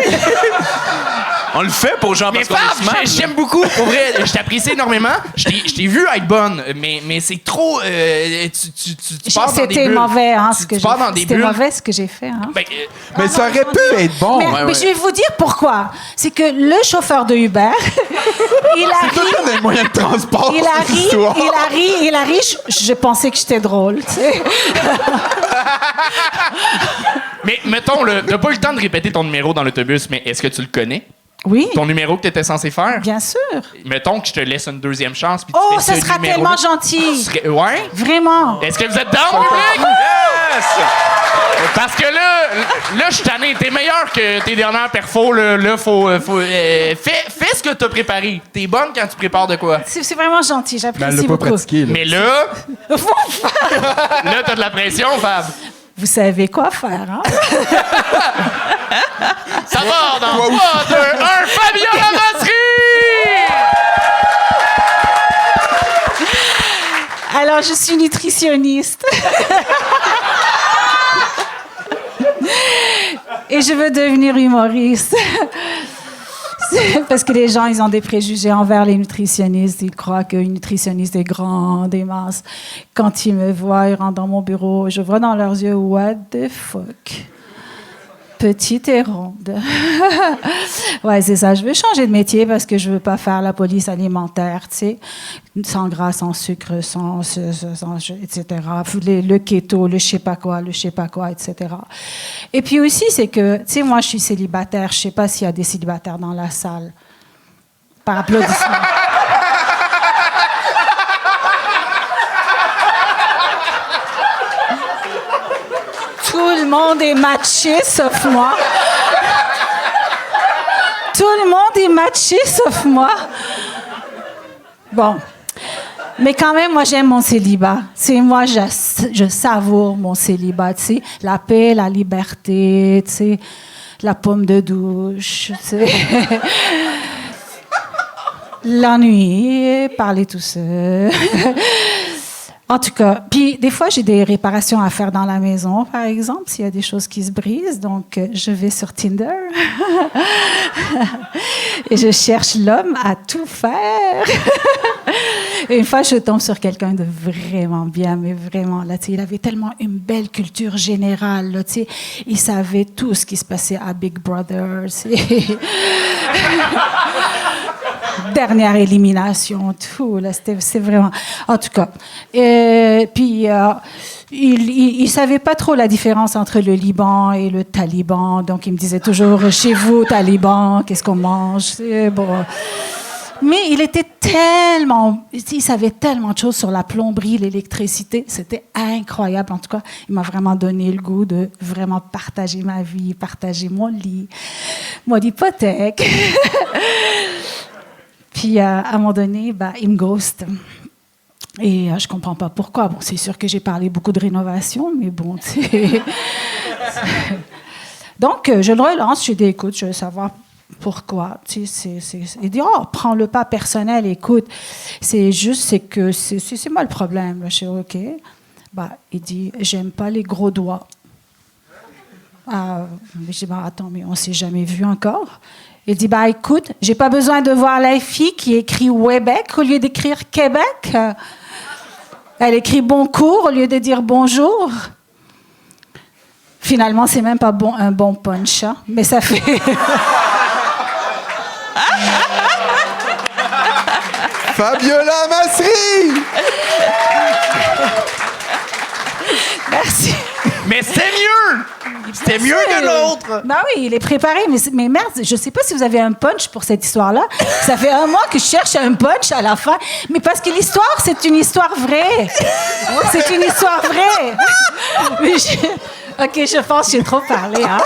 On le fait pour genre Mais parce qu'on est Fab, smart. j'aime beaucoup. Pour vrai, je t'apprécie énormément. Je t'ai vu être bonne, mais c'est trop... tu pars dans des C'était bulles. mauvais, hein, ce Tu que j'ai pars dans fait. des C'était bulles. mauvais ce que j'ai fait, hein. Ben, Mais ça aurait pu être bon. Mais je vais vous dire pourquoi. C'est que le chauffeur de Uber, il a Toi, ri, on a un moyen de transport, il a cette ri, histoire. il a ri. Je pensais que j'étais drôle, tu sais. mais mettons, t'as pas eu le temps de répéter ton numéro dans l'autobus, mais est-ce que tu le connais? Oui, Ton numéro que t'étais censé faire? bien sûr. Mettons que je te laisse une deuxième chance. Puis tu Oh, fais ça ce sera numéro-là. tellement gentil. Ouais? Vraiment. Est-ce que vous êtes down, public? Yes! Parce que là, je suis tanné. T'es meilleur que tes dernières perfos. Là, faut fais ce que t'as préparé. T'es bonne quand tu prépares de quoi. C'est vraiment gentil, Mais elle j'apprécie l'a pas beaucoup. pratiqué, là. Mais là, là, t'as de la pression, Fab. Vous savez quoi faire, hein? Ça va dans 3, 2, 1, Fabien Lamasserie! Alors, je suis nutritionniste. Et je veux devenir humoriste. C'est parce que les gens, ils ont des préjugés envers les nutritionnistes. Ils croient qu'une nutritionniste est grande et mince. Quand ils me voient, ils rentrent dans mon bureau, je vois dans leurs yeux, what the fuck? Petite et ronde. Ouais, c'est ça. Je veux changer de métier parce que je veux pas faire la police alimentaire, tu sais. Sans gras, sans sucre, sans etc. Le keto, le je sais pas quoi, etc. Et puis aussi, c'est que, tu sais, moi, je suis célibataire. Je sais pas s'il y a des célibataires dans la salle. Par applaudissement. Tout le monde est matché, sauf moi. Tout le monde est matché, sauf moi. Bon. Mais quand même, moi, j'aime mon célibat. Tu sais, moi, je savoure mon célibat, tu sais. La paix, la liberté, tu sais. La pomme de douche, tu sais. L'ennui, parler tout seul. En tout cas, puis des fois, j'ai des réparations à faire dans la maison, par exemple, s'il y a des choses qui se brisent. Donc, je vais sur Tinder et je cherche l'homme à tout faire. Et une fois, je tombe sur quelqu'un de vraiment bien, mais vraiment, là, tu sais, il avait tellement une belle culture générale, là, tu sais, il savait tout ce qui se passait à Big Brother, tu sais. Dernière élimination, tout, là, c'est vraiment... En tout cas. Puis, il savait pas trop la différence entre le Liban et le Taliban, donc il me disait toujours, chez vous, Taliban, qu'est-ce qu'on mange? C'est bon... Mais il était tellement... Il savait tellement de choses sur la plomberie, l'électricité. C'était incroyable. En tout cas, il m'a vraiment donné le goût de vraiment partager ma vie, partager mon lit, mon hypothèque. Puis, à un moment donné, il me ghost. Et je comprends pas pourquoi. Bon, c'est sûr que j'ai parlé beaucoup de rénovation, mais bon, tu sais... Donc, je le relance. Je dis, écoute, je veux savoir... Pourquoi? Tu sais, il dit, oh, prends-le pas personnel, écoute. C'est juste, c'est que c'est moi le problème. Là. Je dis, OK. Il dit, j'aime pas les gros doigts. Je dis, attends, mais on s'est jamais vu encore. Il dit, écoute, j'ai pas besoin de voir la fille qui écrit Webec au lieu d'écrire Québec. Elle écrit bon cours au lieu de dire bonjour. Finalement, c'est même pas un bon punch, hein, mais ça fait... Fabiola Massery! Merci. Mais c'était mieux! C'était mieux que l'autre! Oui, il est préparé, mais merde, je sais pas si vous avez un punch pour cette histoire-là. Ça fait un mois que je cherche un punch à la fin, mais parce que l'histoire, c'est une histoire vraie. C'est une histoire vraie. OK, je pense que j'ai trop parlé, hein?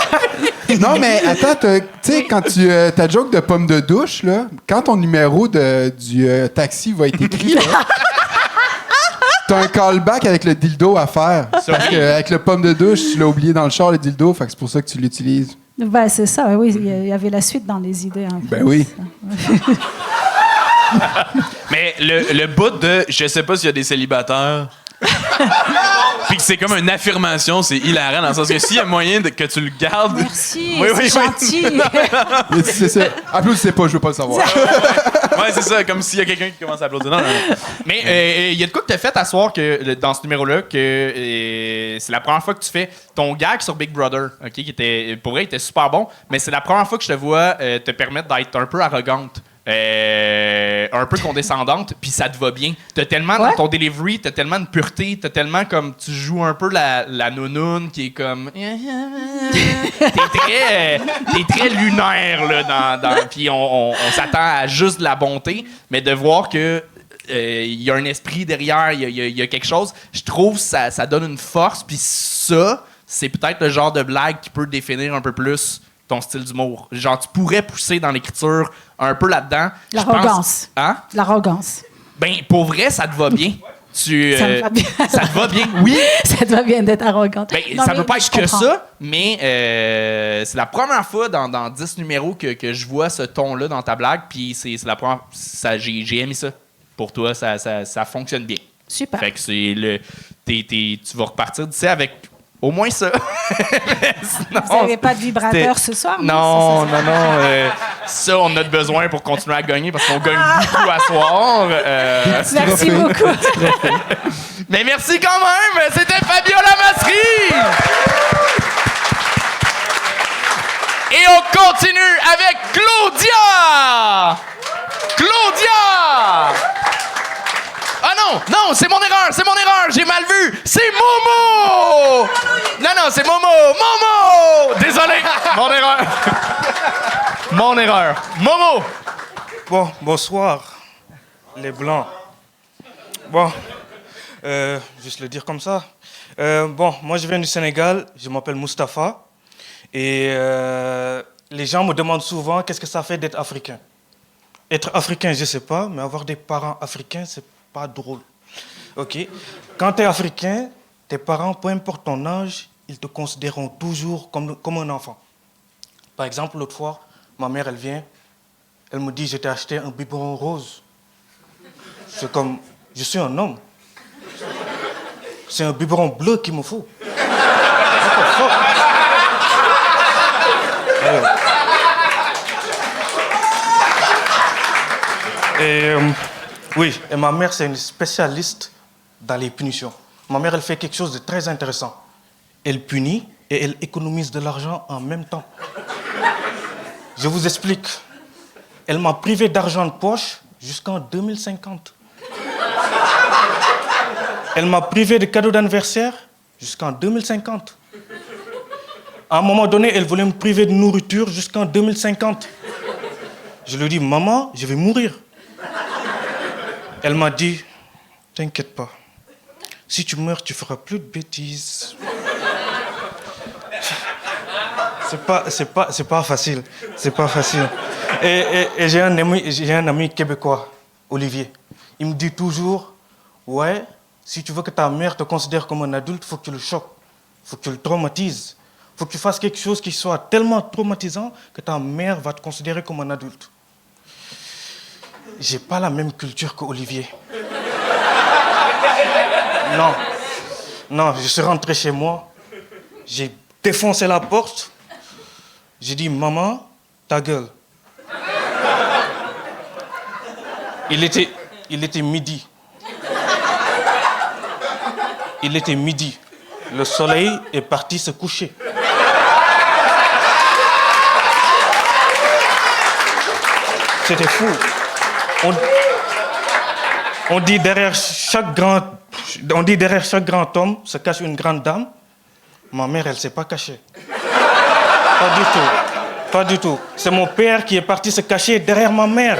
Non, mais attends, tu sais, quand ta joke de pomme de douche, là, quand ton numéro du taxi va être écrit, là, t'as un callback avec le dildo à faire. Parce qu'avec le pomme de douche, tu l'as oublié dans le char, le dildo, fait que c'est pour ça que tu l'utilises. C'est ça, oui. Il y avait la suite dans les idées. Hein. Oui. Mais le bout de « je sais pas s'il y a des célibataires », puis que c'est comme une affirmation, c'est hilarant dans le sens que s'il y a moyen que tu le gardes... Merci, c'est gentil. C'est ça. Applaudissez pas, je veux pas le savoir. Ouais, c'est ça, comme s'il y a quelqu'un qui commence à applaudir. Non. Mais il y a de quoi que t'as fait à soir dans ce numéro-là que c'est la première fois que tu fais ton gag sur Big Brother, ok, qui était, pour vrai, il était super bon, mais c'est la première fois que je te vois te permettre d'être un peu arrogante. Un peu condescendante, puis ça te va bien. T'as tellement dans ton delivery, t'as tellement de pureté, t'as tellement comme tu joues un peu la nounoune qui est comme t'es très lunaire là puis on s'attend à juste de la bonté, mais de voir que il y a un esprit derrière, il y a quelque chose, je trouve que ça donne une force, puis ça c'est peut-être le genre de blague qui peut définir un peu plus ton style d'humour. Genre, tu pourrais pousser dans l'écriture un peu là-dedans. L'arrogance. Hein? L'arrogance. Ben, pour vrai, ça te va bien. Ça me va bien. Ça te va bien, oui. Ça te va bien d'être arrogante. Ben, ça ne veut pas être que ça, mais c'est la première fois dans 10 numéros que je vois ce ton-là dans ta blague, puis c'est la première... J'ai aimé ça. Pour toi, ça fonctionne bien. Super. Fait que c'est tu vas repartir d'ici avec... Au moins ça. Sinon, vous n'avez pas de vibrateur ce soir? Non. Ça, on a besoin pour continuer à gagner parce qu'on gagne beaucoup à soir. Merci beaucoup. Mais merci quand même. C'était Fabiola Massery. Et on continue avec Claudia. Ah non, c'est mon erreur, j'ai mal vu. C'est Momo. Non, c'est Momo. Désolé, mon erreur. Momo. Bon, bonsoir, les Blancs. Bon, juste le dire comme ça. Moi je viens du Sénégal, je m'appelle Mustapha. Et les gens me demandent souvent qu'est-ce que ça fait d'être africain. Être africain, je sais pas, mais avoir des parents africains, c'est pas drôle. Ok. Quand tu es africain, tes parents, peu importe ton âge, ils te considéreront toujours comme un enfant. Par exemple, l'autre fois, ma mère, elle vient, elle me dit, je t'ai acheté un biberon rose. C'est comme, je suis un homme. C'est un biberon bleu qu'il me faut. Et oui, et ma mère, c'est une spécialiste dans les punitions. Ma mère, elle fait quelque chose de très intéressant. Elle punit et elle économise de l'argent en même temps. Je vous explique. Elle m'a privé d'argent de poche jusqu'en 2050. Elle m'a privé de cadeaux d'anniversaire jusqu'en 2050. À un moment donné, elle voulait me priver de nourriture jusqu'en 2050. Je lui ai dit, maman, je vais mourir. Elle m'a dit, t'inquiète pas. Si tu meurs, tu feras plus de bêtises. C'est pas facile. C'est pas facile. Et j'ai un ami québécois, Olivier. Il me dit toujours, ouais, si tu veux que ta mère te considère comme un adulte, il faut que tu le choques. Il faut que tu le traumatises. Il faut que tu fasses quelque chose qui soit tellement traumatisant que ta mère va te considérer comme un adulte. J'ai pas la même culture qu'Olivier. Non, je suis rentré chez moi, j'ai défoncé la porte, j'ai dit, maman, ta gueule. Il était midi. Il était midi. Le soleil est parti se coucher. C'était fou. On dit derrière chaque grand homme se cache une grande dame. Ma mère, elle ne s'est pas cachée. Pas du tout. Pas du tout. C'est mon père qui est parti se cacher derrière ma mère.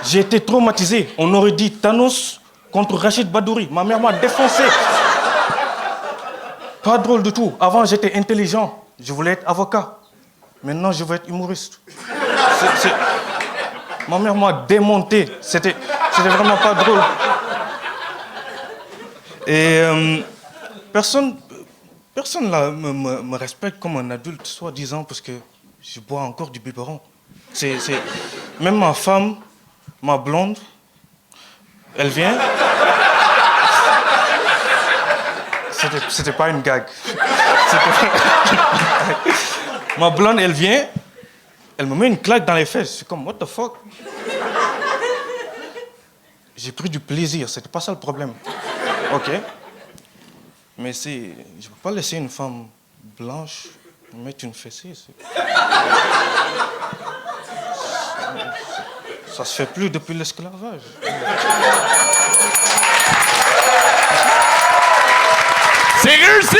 J'ai été traumatisé. On aurait dit Thanos contre Rachid Badouri. Ma mère m'a défoncé. Pas drôle du tout. Avant, j'étais intelligent. Je voulais être avocat. Maintenant, je veux être humoriste. Ma mère m'a démonté. C'était vraiment pas drôle. Et personne là me respecte comme un adulte, soi-disant, parce que je bois encore du biberon. Même ma femme, ma blonde, elle vient. C'était pas une gag. Ma blonde, elle vient. Elle me met une claque dans les fesses. Je suis comme, what the fuck? J'ai pris du plaisir, c'était pas ça le problème. Ok. Mais je ne peux pas laisser une femme blanche me mettre une fessée. Ça se fait plus depuis l'esclavage. C'est réussi!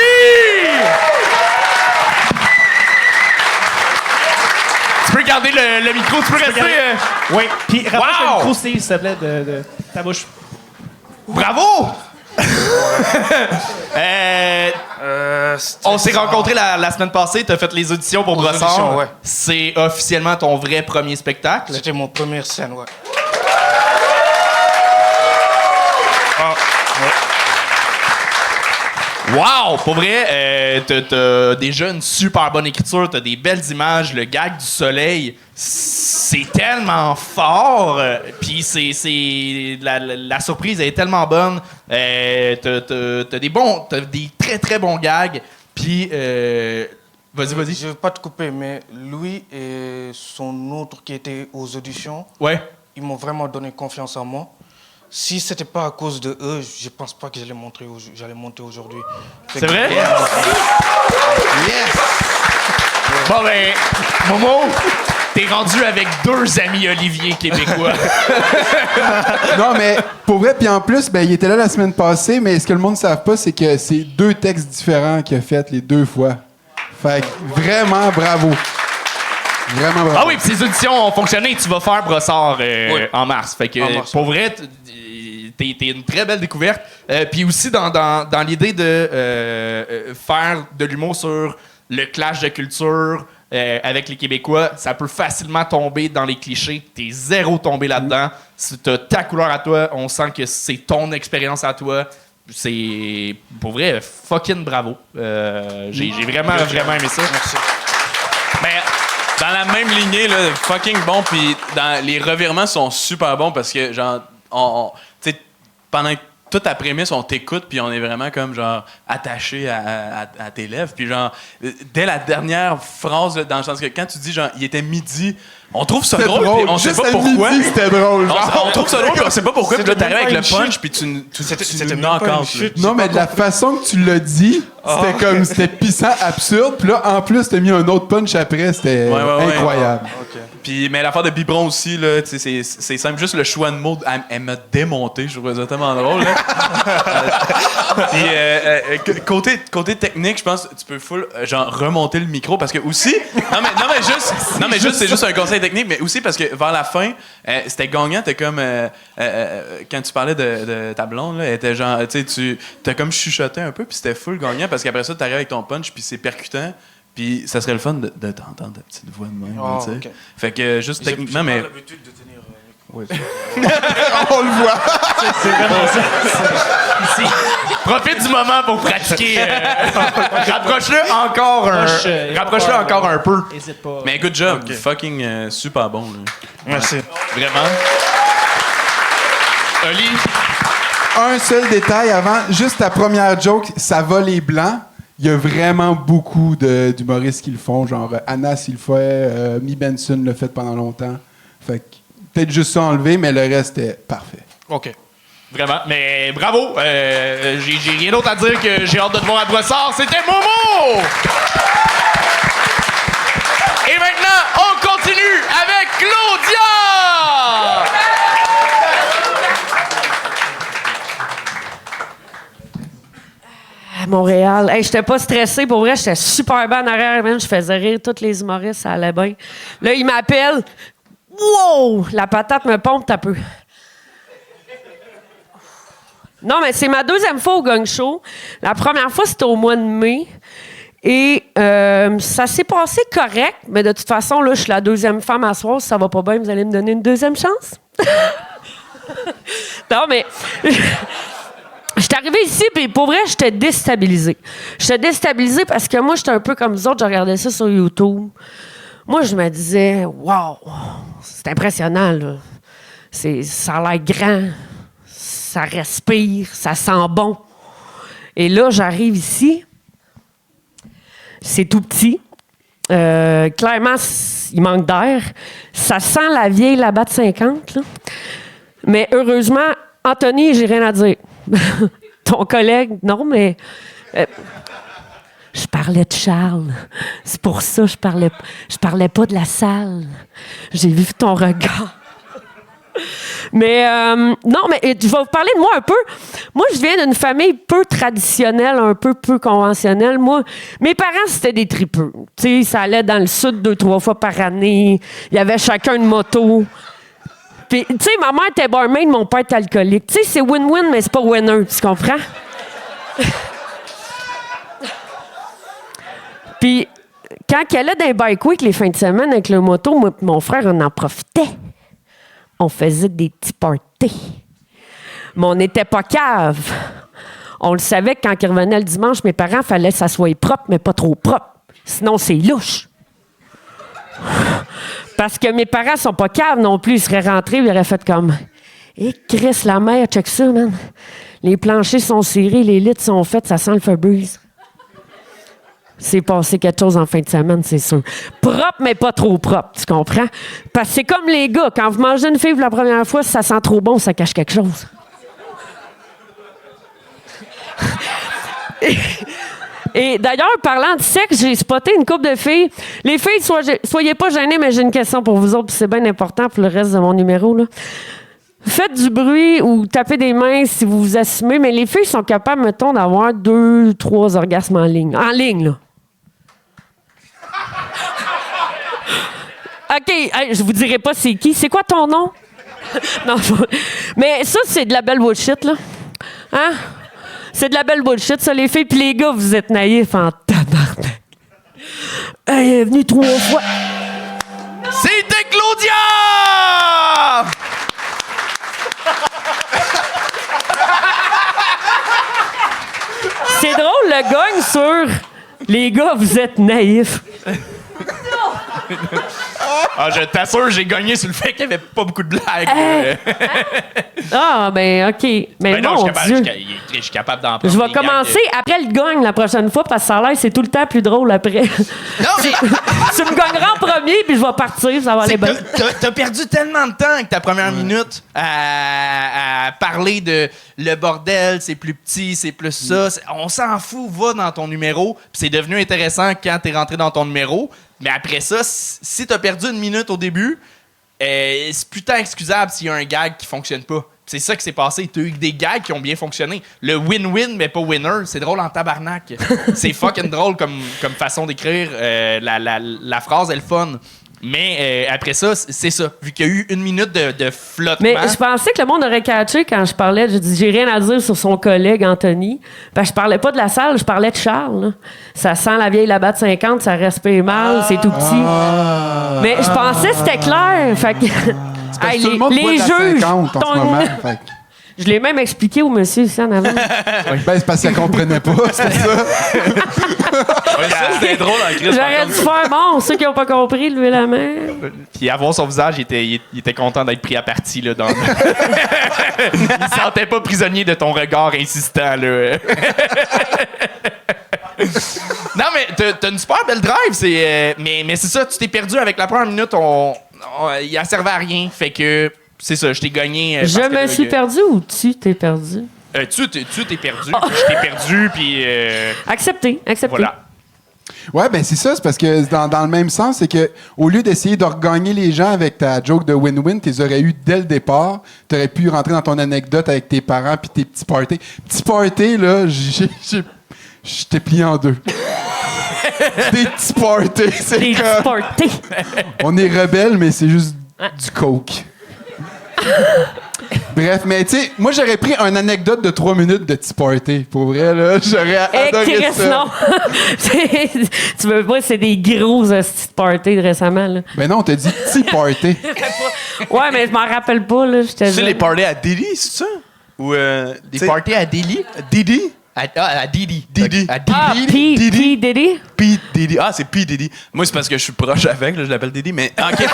Tu peux garder le micro, tu peux rester... Oui, puis rapproche Wow! le micro, Steve, s'il te plaît, de ta bouche. Bravo! On s'est rencontrés la semaine passée, tu as fait les auditions pour Brossard. Auditions, ouais. C'est officiellement ton vrai premier spectacle. C'était mon première scène, ouais. Wow! Pour vrai, t'as déjà une super bonne écriture, t'as des belles images, le gag du soleil, c'est tellement fort, puis la surprise elle est tellement bonne. T'as des très très bons gags, puis vas-y. Je veux pas te couper, mais lui et son autre qui était aux auditions, Ouais. ils m'ont vraiment donné confiance en moi. Si c'était pas à cause de eux, je pense pas que j'allais monter aujourd'hui. C'est vrai? Yes! Bon ben, Momo, t'es rendu avec 2 amis Olivier québécois. Non, mais pour vrai, puis en plus, ben, il était là la semaine passée, mais ce que le monde ne savent pas, c'est que c'est 2 textes différents qu'il a fait les 2 fois. Fait que vraiment bravo. Vraiment bravo. Ah oui, puis ces auditions ont fonctionné. Tu vas faire Brossard en mars. Fait que, En mars, pour vrai, t'es une très belle découverte. Puis aussi, dans l'idée de faire de l'humour sur le clash de culture avec les Québécois, ça peut facilement tomber dans les clichés. T'es zéro tombé là-dedans. T'as ta couleur à toi. On sent que c'est ton expérience à toi. C'est, pour vrai, fucking bravo. J'ai vraiment aimé ça. Merci. Mais dans la même lignée, là, fucking bon, puis les revirements sont super bons parce que, genre, tu sais, pendant toute ta prémisse, on t'écoute, puis on est vraiment comme, genre, attaché à tes lèvres. Puis, genre, dès la dernière phrase, là, dans le sens que quand tu dis, genre, il était midi, on trouve ça drôle, puis on sait Juste pas à pourquoi. midi, c'était drôle. On trouve ça drôle, puis on sait pas pourquoi. Puis là, t'arrives avec le punch, puis tu C'était nous même pas une knock-out. chute. Non, mais de la façon que tu l'as dit, c'était pissant, absurde. Puis là, en plus, t'as mis un autre punch après. C'était Ouais. incroyable. Puis, mais l'affaire de biberon aussi, là, tu sais, c'est simple. Juste le choix de mots, elle m'a démonté. Je trouvais ça tellement drôle. Là. Puis, côté technique, je pense que tu peux full, genre, remonter le micro parce que aussi. Non, mais juste, c'est juste un conseil technique, mais aussi parce que vers la fin, c'était gagnant. T'es comme. Quand tu parlais de ta blonde, là, elle était genre. Tu sais, t'as comme chuchoté un peu, puis c'était full gagnant parce qu'après ça, t'arrives avec ton punch, puis c'est percutant. Puis ça serait le fun de t'entendre ta petite voix de même. Tu sais. OK. Fait que juste techniquement, mais. J'ai pas l'habitude de tenir. On le voit. C'est vraiment ça. Ici. Profite du moment pour pratiquer. Rapproche-le encore rapproche-le encore un peu. Hésite pas. Mais good job. Fucking super bon. Là. Merci. Vraiment. Oli. Un seul détail avant, juste ta première joke, ça va les blancs. Il y a vraiment beaucoup d'humoristes qui le font, genre Anas il le fait, Mi Benson l'a fait pendant longtemps. Fait que peut-être juste ça enlevé, mais le reste est parfait. OK. Vraiment. Mais bravo. J'ai rien d'autre à dire que j'ai hâte de te voir à Brossard. C'était Momo! Et maintenant, on continue avec Claudia! À Montréal. Hey, j'étais pas stressée, pour vrai, j'étais super bien en arrière, même. Je faisais rire tous les humoristes, ça allait bien. Là, il m'appelle. Wow! La patate me pompe un peu. Non, mais c'est ma deuxième fois au Gang Show. La première fois, c'était au mois de mai. Et ça s'est passé correct, mais de toute façon, là, je suis la deuxième femme à soir. Si ça va pas bien, vous allez me donner une deuxième chance? Non, mais... J'étais arrivée ici, puis pour vrai, j'étais déstabilisée. J'étais déstabilisée parce que moi, j'étais un peu comme vous autres, je regardais ça sur YouTube. Moi, je me disais, wow, c'est impressionnant, là. Ça a l'air grand, ça respire, ça sent bon. Et là, j'arrive ici, c'est tout petit. Clairement, il manque d'air. Ça sent la vieille là-bas de 50, là. Mais heureusement, Anthony, j'ai rien à dire. Ton collègue, non, mais... je parlais de Charles. C'est pour ça que je parlais pas de la salle. J'ai vu ton regard. Mais, non, mais je vais vous parler de moi un peu. Moi, je viens d'une famille peu traditionnelle, un peu conventionnelle. Moi, mes parents, c'était des tripeux. Tu sais, ça allait dans le sud 2-3 fois par année. Il y avait chacun une moto. Puis, tu sais, ma mère était barmaid, mon père était alcoolique. Tu sais, c'est win-win, mais c'est pas winner, tu comprends? Puis, quand elle allait dans les bike week les fins de semaine avec le moto, moi et mon frère, on en profitait. On faisait des petits parties. Mais on n'était pas cave. On le savait que quand ils revenaient le dimanche, mes parents, fallait que ça soit propre, mais pas trop propre. Sinon, c'est louche. Parce que mes parents sont pas caves non plus. Ils seraient rentrés, ils auraient fait comme... Eh, Chris, la mère, check ça, man. Les planchers sont serrés, les litres sont faites, ça sent le Febreze. C'est passé quelque chose en fin de semaine, c'est sûr. Propre, mais pas trop propre, tu comprends? Parce que c'est comme les gars, quand vous mangez une fève la première fois, si ça sent trop bon, ça cache quelque chose. Et d'ailleurs, parlant de sexe, j'ai spoté une couple de filles. Les filles, soyez pas gênées, mais j'ai une question pour vous autres, puis c'est bien important pour le reste de mon numéro, là. Faites du bruit ou tapez des mains si vous vous assumez, mais les filles sont capables, mettons, d'avoir 2-3 orgasmes en ligne. En ligne, là. OK, hey, je vous dirai pas c'est qui. C'est quoi ton nom? Non, mais ça, c'est de la belle bullshit, là. Hein? C'est de la belle bullshit, ça, les filles. Puis les gars, vous êtes naïfs en tabarnak. Elle est venue 3 fois. C'était Claudia! C'est drôle, le gagne sur les gars, vous êtes naïfs. Ah, je t'assure, j'ai gagné sur le fait qu'il n'y avait pas beaucoup de blagues. Ah, ben, OK. Mais Ben non, mon Dieu. je suis capable d'en prendre. Je vais des gags. commencer après le gagne la prochaine fois parce que ça a l'air c'est tout le temps plus drôle après. Non, mais Tu me gagneras en premier puis je vais partir, ça va aller c'est bien. que t'as perdu tellement de temps avec ta première minute à parler de le bordel, c'est plus petit, c'est plus ça. On s'en fout, va dans ton numéro. Puis c'est devenu intéressant quand t'es rentré dans ton numéro. Mais après ça, si t'as perdu une minute au début, c'est putain excusable s'il y a un gag qui fonctionne pas. C'est ça qui s'est passé. T'as eu des gags qui ont bien fonctionné. Le win-win, mais pas winner, c'est drôle en tabarnak. C'est fucking drôle comme façon d'écrire. La phrase est le fun. Mais après ça, c'est ça. Vu qu'il y a eu une minute de flottement. Mais je pensais que le monde aurait catché quand je parlais. Je dis, j'ai rien à dire sur son collègue Anthony. Parce que je parlais pas de la salle, je parlais de Charles. Là. Ça sent la vieille là-bas de 50, ça respire mal, c'est tout petit. Mais je pensais que c'était clair. Fait que, Parce que tout le monde voit les de la juges. 50 en ce moment. Fait que- Je l'ai même expliqué au monsieur ici en avant. Ben, c'est parce qu'elle comprenait pas, c'est pour ça. Ouais, ça, c'était drôle en crise. par J'aurais dû contre. faire bon, ceux qui n'ont pas compris, lever la main. Puis à voir son visage, il était content d'être pris à partie. Là, il se sentait pas prisonnier de ton regard insistant. Là. Non, mais t'as une super belle drive. Mais c'est ça, tu t'es perdu avec la première minute. Il a servi à rien. Fait que c'est ça, je t'ai gagné. Je me suis perdu ou tu t'es perdu? Tu t'es perdu. Puis je t'ai perdu. Puis Accepté. voilà. Ouais, ben c'est ça, c'est parce que dans le même sens, c'est que au lieu d'essayer de regagner les gens avec ta joke de win-win, tu les aurais eu dès le départ. Tu aurais pu rentrer dans ton anecdote avec tes parents puis tes petits parties. Petits parties, là, je t'ai plié en deux. Des petits parties, c'est Des comme... petits parties. On est rebelles, mais c'est juste du coke. Bref, mais tu sais, moi j'aurais pris une anecdote de 3 minutes de Tea Party. Pour vrai, là, j'aurais adoré Chris, ça. non. Tu veux pas, c'est des gros petites parties de récemment. Là. Ben non, on t'a dit Tea Party. Ouais, mais je m'en rappelle pas. Là, je te Tu sais, jure. les parties à Diddy, c'est ça? Ou, Des parties à Dili? Diddy? À Didi. Didi. À Didi. Ah, P. Diddy? P. Diddy. Ah, c'est P. Diddy. Moi, c'est parce que je suis proche avec, là, je l'appelle Diddy, mais... OK.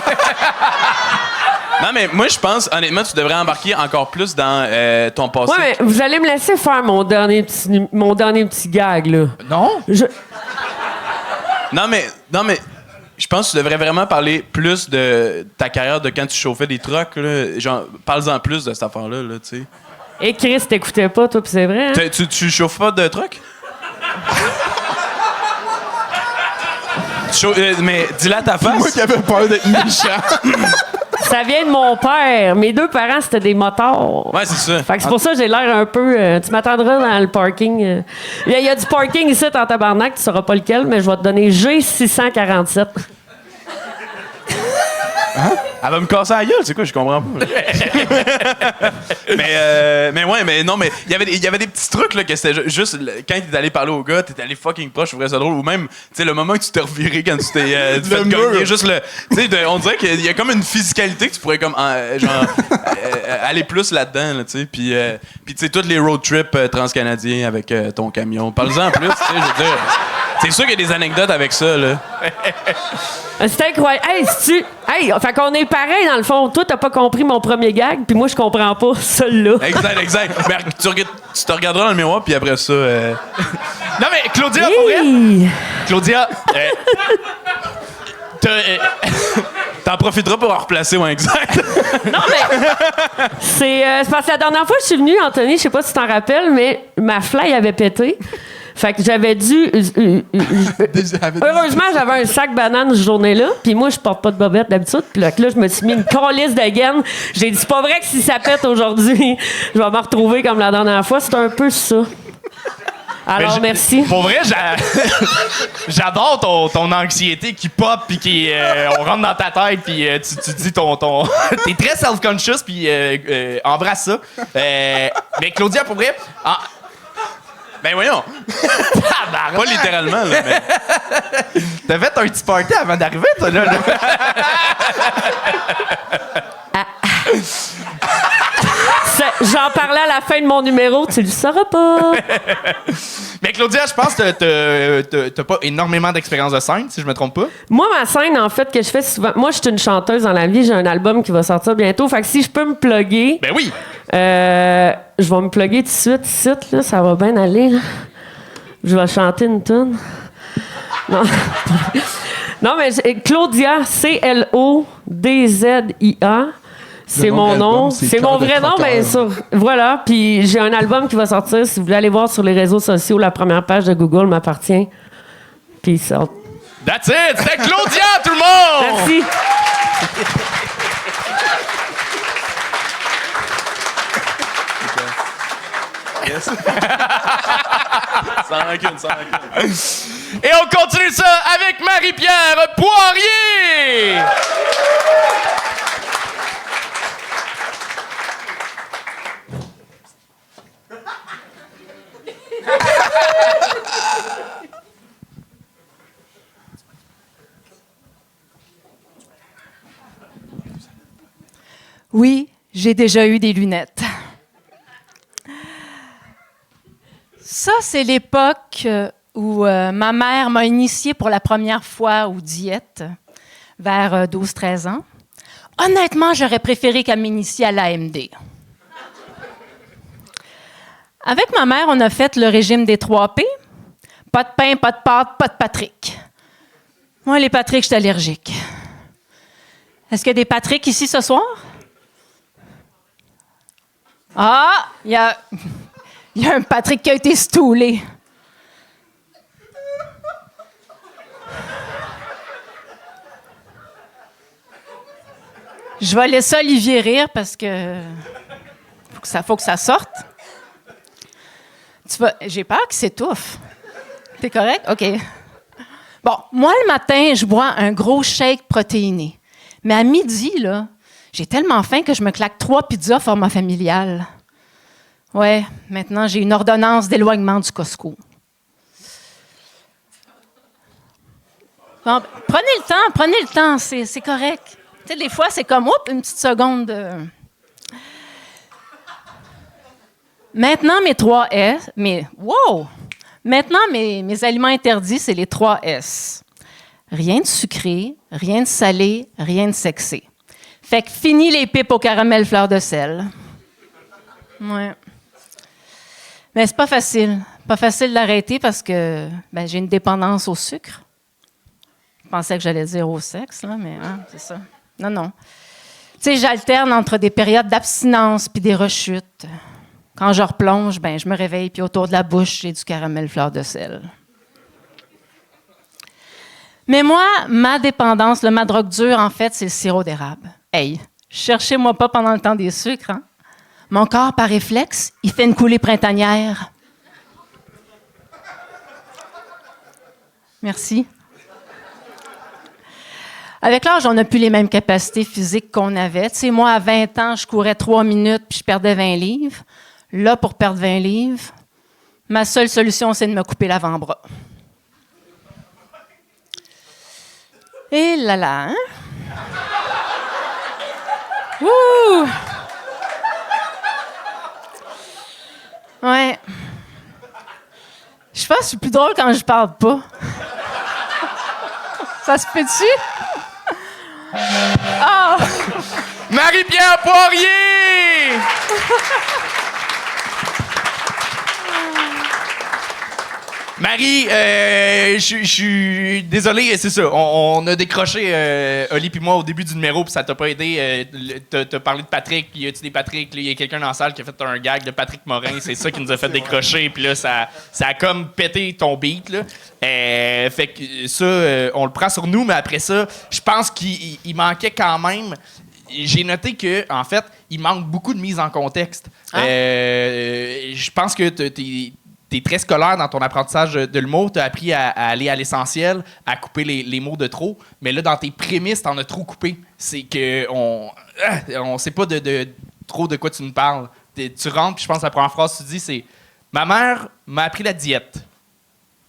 Non, mais moi, je pense, honnêtement, tu devrais embarquer encore plus dans ton passé. Ouais, mais vous allez me laisser faire mon dernier petit gag, là. Non? Non, mais je pense que tu devrais vraiment parler plus de ta carrière de quand tu chauffais des trucks, là. Genre, parle-en plus de cette affaire-là, là, tu sais. Et Chris, t'écoutais pas, toi, pis c'est vrai, hein? Tu chauffes pas de truck? Mais dis-la à ta face. Moi qui avais peur d'être méchant. Ça vient de mon père. Mes deux parents, c'était des motards. Ouais, c'est ça. Fait que c'est pour ça que j'ai l'air un peu... tu m'attendras dans le parking. Il y a du parking ici en tabarnak, tu sauras pas lequel, mais je vais te donner G647. Elle va me casser la gueule, c'est quoi? Je comprends pas. mais ouais, mais non, mais il y avait des petits trucs, là, que c'était juste... Quand t'es allé parler au gars, t'es allé fucking proche, je trouvais ça drôle. Ou même, tu sais, le moment que tu t'es reviré quand tu t'es fait gagner, juste le... Tu sais, on dirait qu'il y a comme une physicalité que tu pourrais comme... aller plus là-dedans, là, tu sais. Puis tu sais, tous les road trips transcanadiens avec ton camion. Parle-en plus, tu sais, je veux dire... C'est sûr qu'il y a des anecdotes avec ça, là. C'est incroyable. Hey, fait qu'on est pareil, dans le fond. Toi, t'as pas compris mon premier gag, puis moi, je comprends pas celui-là. Exact. Mais tu te regarderas dans le miroir, puis après ça... Non, mais Claudia, pour vrai? Claudia, t'en profiteras pour en replacer, ouais, exact. Non, mais c'est parce que la dernière fois que je suis venue, Anthony, je sais pas si tu t'en rappelles, mais ma fly avait pété. Fait que j'avais dû... Heureusement, j'avais un sac banane cette journée-là. Puis moi, je porte pas de bobette d'habitude. Puis là, je me suis mis une calisse de gaine. J'ai dit, c'est pas vrai que si ça pète aujourd'hui, je vais me retrouver comme la dernière fois. C'est un peu ça. Alors, merci. Pour vrai, j'adore ton anxiété qui pop puis qui on rentre dans ta tête puis tu dis t'es très self-conscious puis embrasse ça. Mais Claudia, pour vrai, Ben voyons. Pas littéralement, là, mais... T'as fait un petit party avant d'arriver, toi, là. J'en parlais à la fin de mon numéro, tu le sauras pas. Mais Claudia, je pense que t'as pas énormément d'expérience de scène, si je me trompe pas. Moi, ma scène, en fait, que je fais souvent... Moi, je suis une chanteuse dans la vie. J'ai un album qui va sortir bientôt. Fait que si je peux me plugger... Ben oui! Je vais me plugger tout de suite, ici, là. Ça va bien aller, là. Je vais chanter une tune. Non. Non, mais Claudia, Clodzia. C'est mon nom. C'est mon vrai nom, bien sûr. Voilà. Puis j'ai un album qui va sortir. Si vous voulez aller voir sur les réseaux sociaux, la première page de Google m'appartient. Puis il sort. That's it! C'était Claudia, tout le monde! Merci. Yes. Sans rancune, sans rancune. Et on continue ça avec Marie-Pierre Poirier! Oui, j'ai déjà eu des lunettes. Ça, c'est l'époque où ma mère m'a initiée pour la première fois aux diètes, vers 12-13 ans. Honnêtement, j'aurais préféré qu'elle m'initie à l'AMD. Avec ma mère, on a fait le régime des 3 P. Pas de pain, pas de pâtes, pas de Patrick. Moi, les Patrick, je suis allergique. Est-ce qu'il y a des Patrick ici ce soir? Ah, il y a un Patrick qui a été stoulé. Je vais laisser Olivier rire parce que faut que ça sorte. J'ai peur qu'il s'étouffe. T'es correct? OK. Bon, moi, le matin, je bois un gros shake protéiné. Mais à midi, là, j'ai tellement faim que je me claque 3 pizzas format familial. Ouais, maintenant, j'ai une ordonnance d'éloignement du Costco. Bon, prenez le temps, c'est correct. Tu sais, des fois, c'est comme, une petite seconde. Maintenant, mes 3 S, Maintenant, mes aliments interdits, c'est les 3 S. Rien de sucré, rien de salé, rien de sexé. Fait que fini les pipes au caramel fleur de sel. Ouais. Mais c'est pas facile. Pas facile d'arrêter parce que j'ai une dépendance au sucre. Je pensais que j'allais dire au sexe, là, mais c'est ça. Non. Tu sais, j'alterne entre des périodes d'abstinence puis des rechutes. Quand je replonge, je me réveille puis autour de la bouche, j'ai du caramel fleur de sel. Mais moi, ma dépendance, ma drogue dure, en fait, c'est le sirop d'érable. Hey, cherchez-moi pas pendant le temps des sucres, hein? Mon corps, par réflexe, il fait une coulée printanière. Merci. Avec l'âge, on n'a plus les mêmes capacités physiques qu'on avait. Tu sais, moi, à 20 ans, je courais 3 minutes puis je perdais 20 livres. Là, pour perdre 20 livres, ma seule solution, c'est de me couper l'avant-bras. Et là, hein? Ouh! Ouais. Je pense que je suis plus drôle quand je parle pas. Ça se peut-tu? Ah! Marie-Pierre Poirier! Marie, je suis désolé, c'est ça. On a décroché, Oli puis moi, au début du numéro, puis ça t'a pas aidé. T'as parlé de Patrick, puis y a-tu des Patrick? Il y a quelqu'un dans la salle qui a fait un gag de Patrick Morin. C'est ça qui nous a fait décrocher, puis là, ça a comme pété ton beat, là. Fait que ça, on le prend sur nous, mais après ça, je pense qu'il manquait quand même. J'ai noté que, en fait, il manque beaucoup de mise en contexte. Je pense que t'es très scolaire dans ton apprentissage de l'humour. T'as appris à aller à l'essentiel, à couper les mots de trop. Mais là, dans tes prémices, t'en as trop coupé. C'est que on sait pas de trop de quoi tu nous parles. Tu rentres, puis je pense que la première phrase que tu dis, c'est « Ma mère m'a appris la diète. »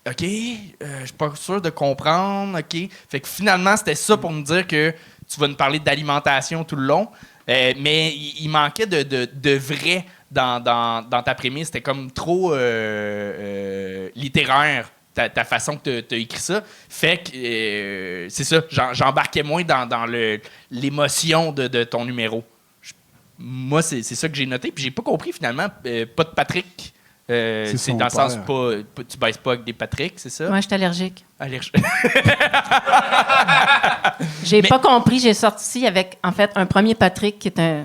OK, je suis pas sûr de comprendre. OK. Fait que finalement, c'était ça pour nous dire que tu vas nous parler d'alimentation tout le long. Mais il manquait de vrai dans ta prémisse. C'était comme trop littéraire, ta façon que tu as écrit ça. Fait que, c'est ça, j'embarquais moins dans l'émotion de ton numéro. Moi, c'est ça que j'ai noté. Puis j'ai pas compris, finalement, pas de Patrick. C'est dans le sens, tu baises pas avec des Patrick, c'est ça? Moi, je suis allergique. Allergique. J'ai pas compris. J'ai sorti avec, en fait, un premier Patrick qui est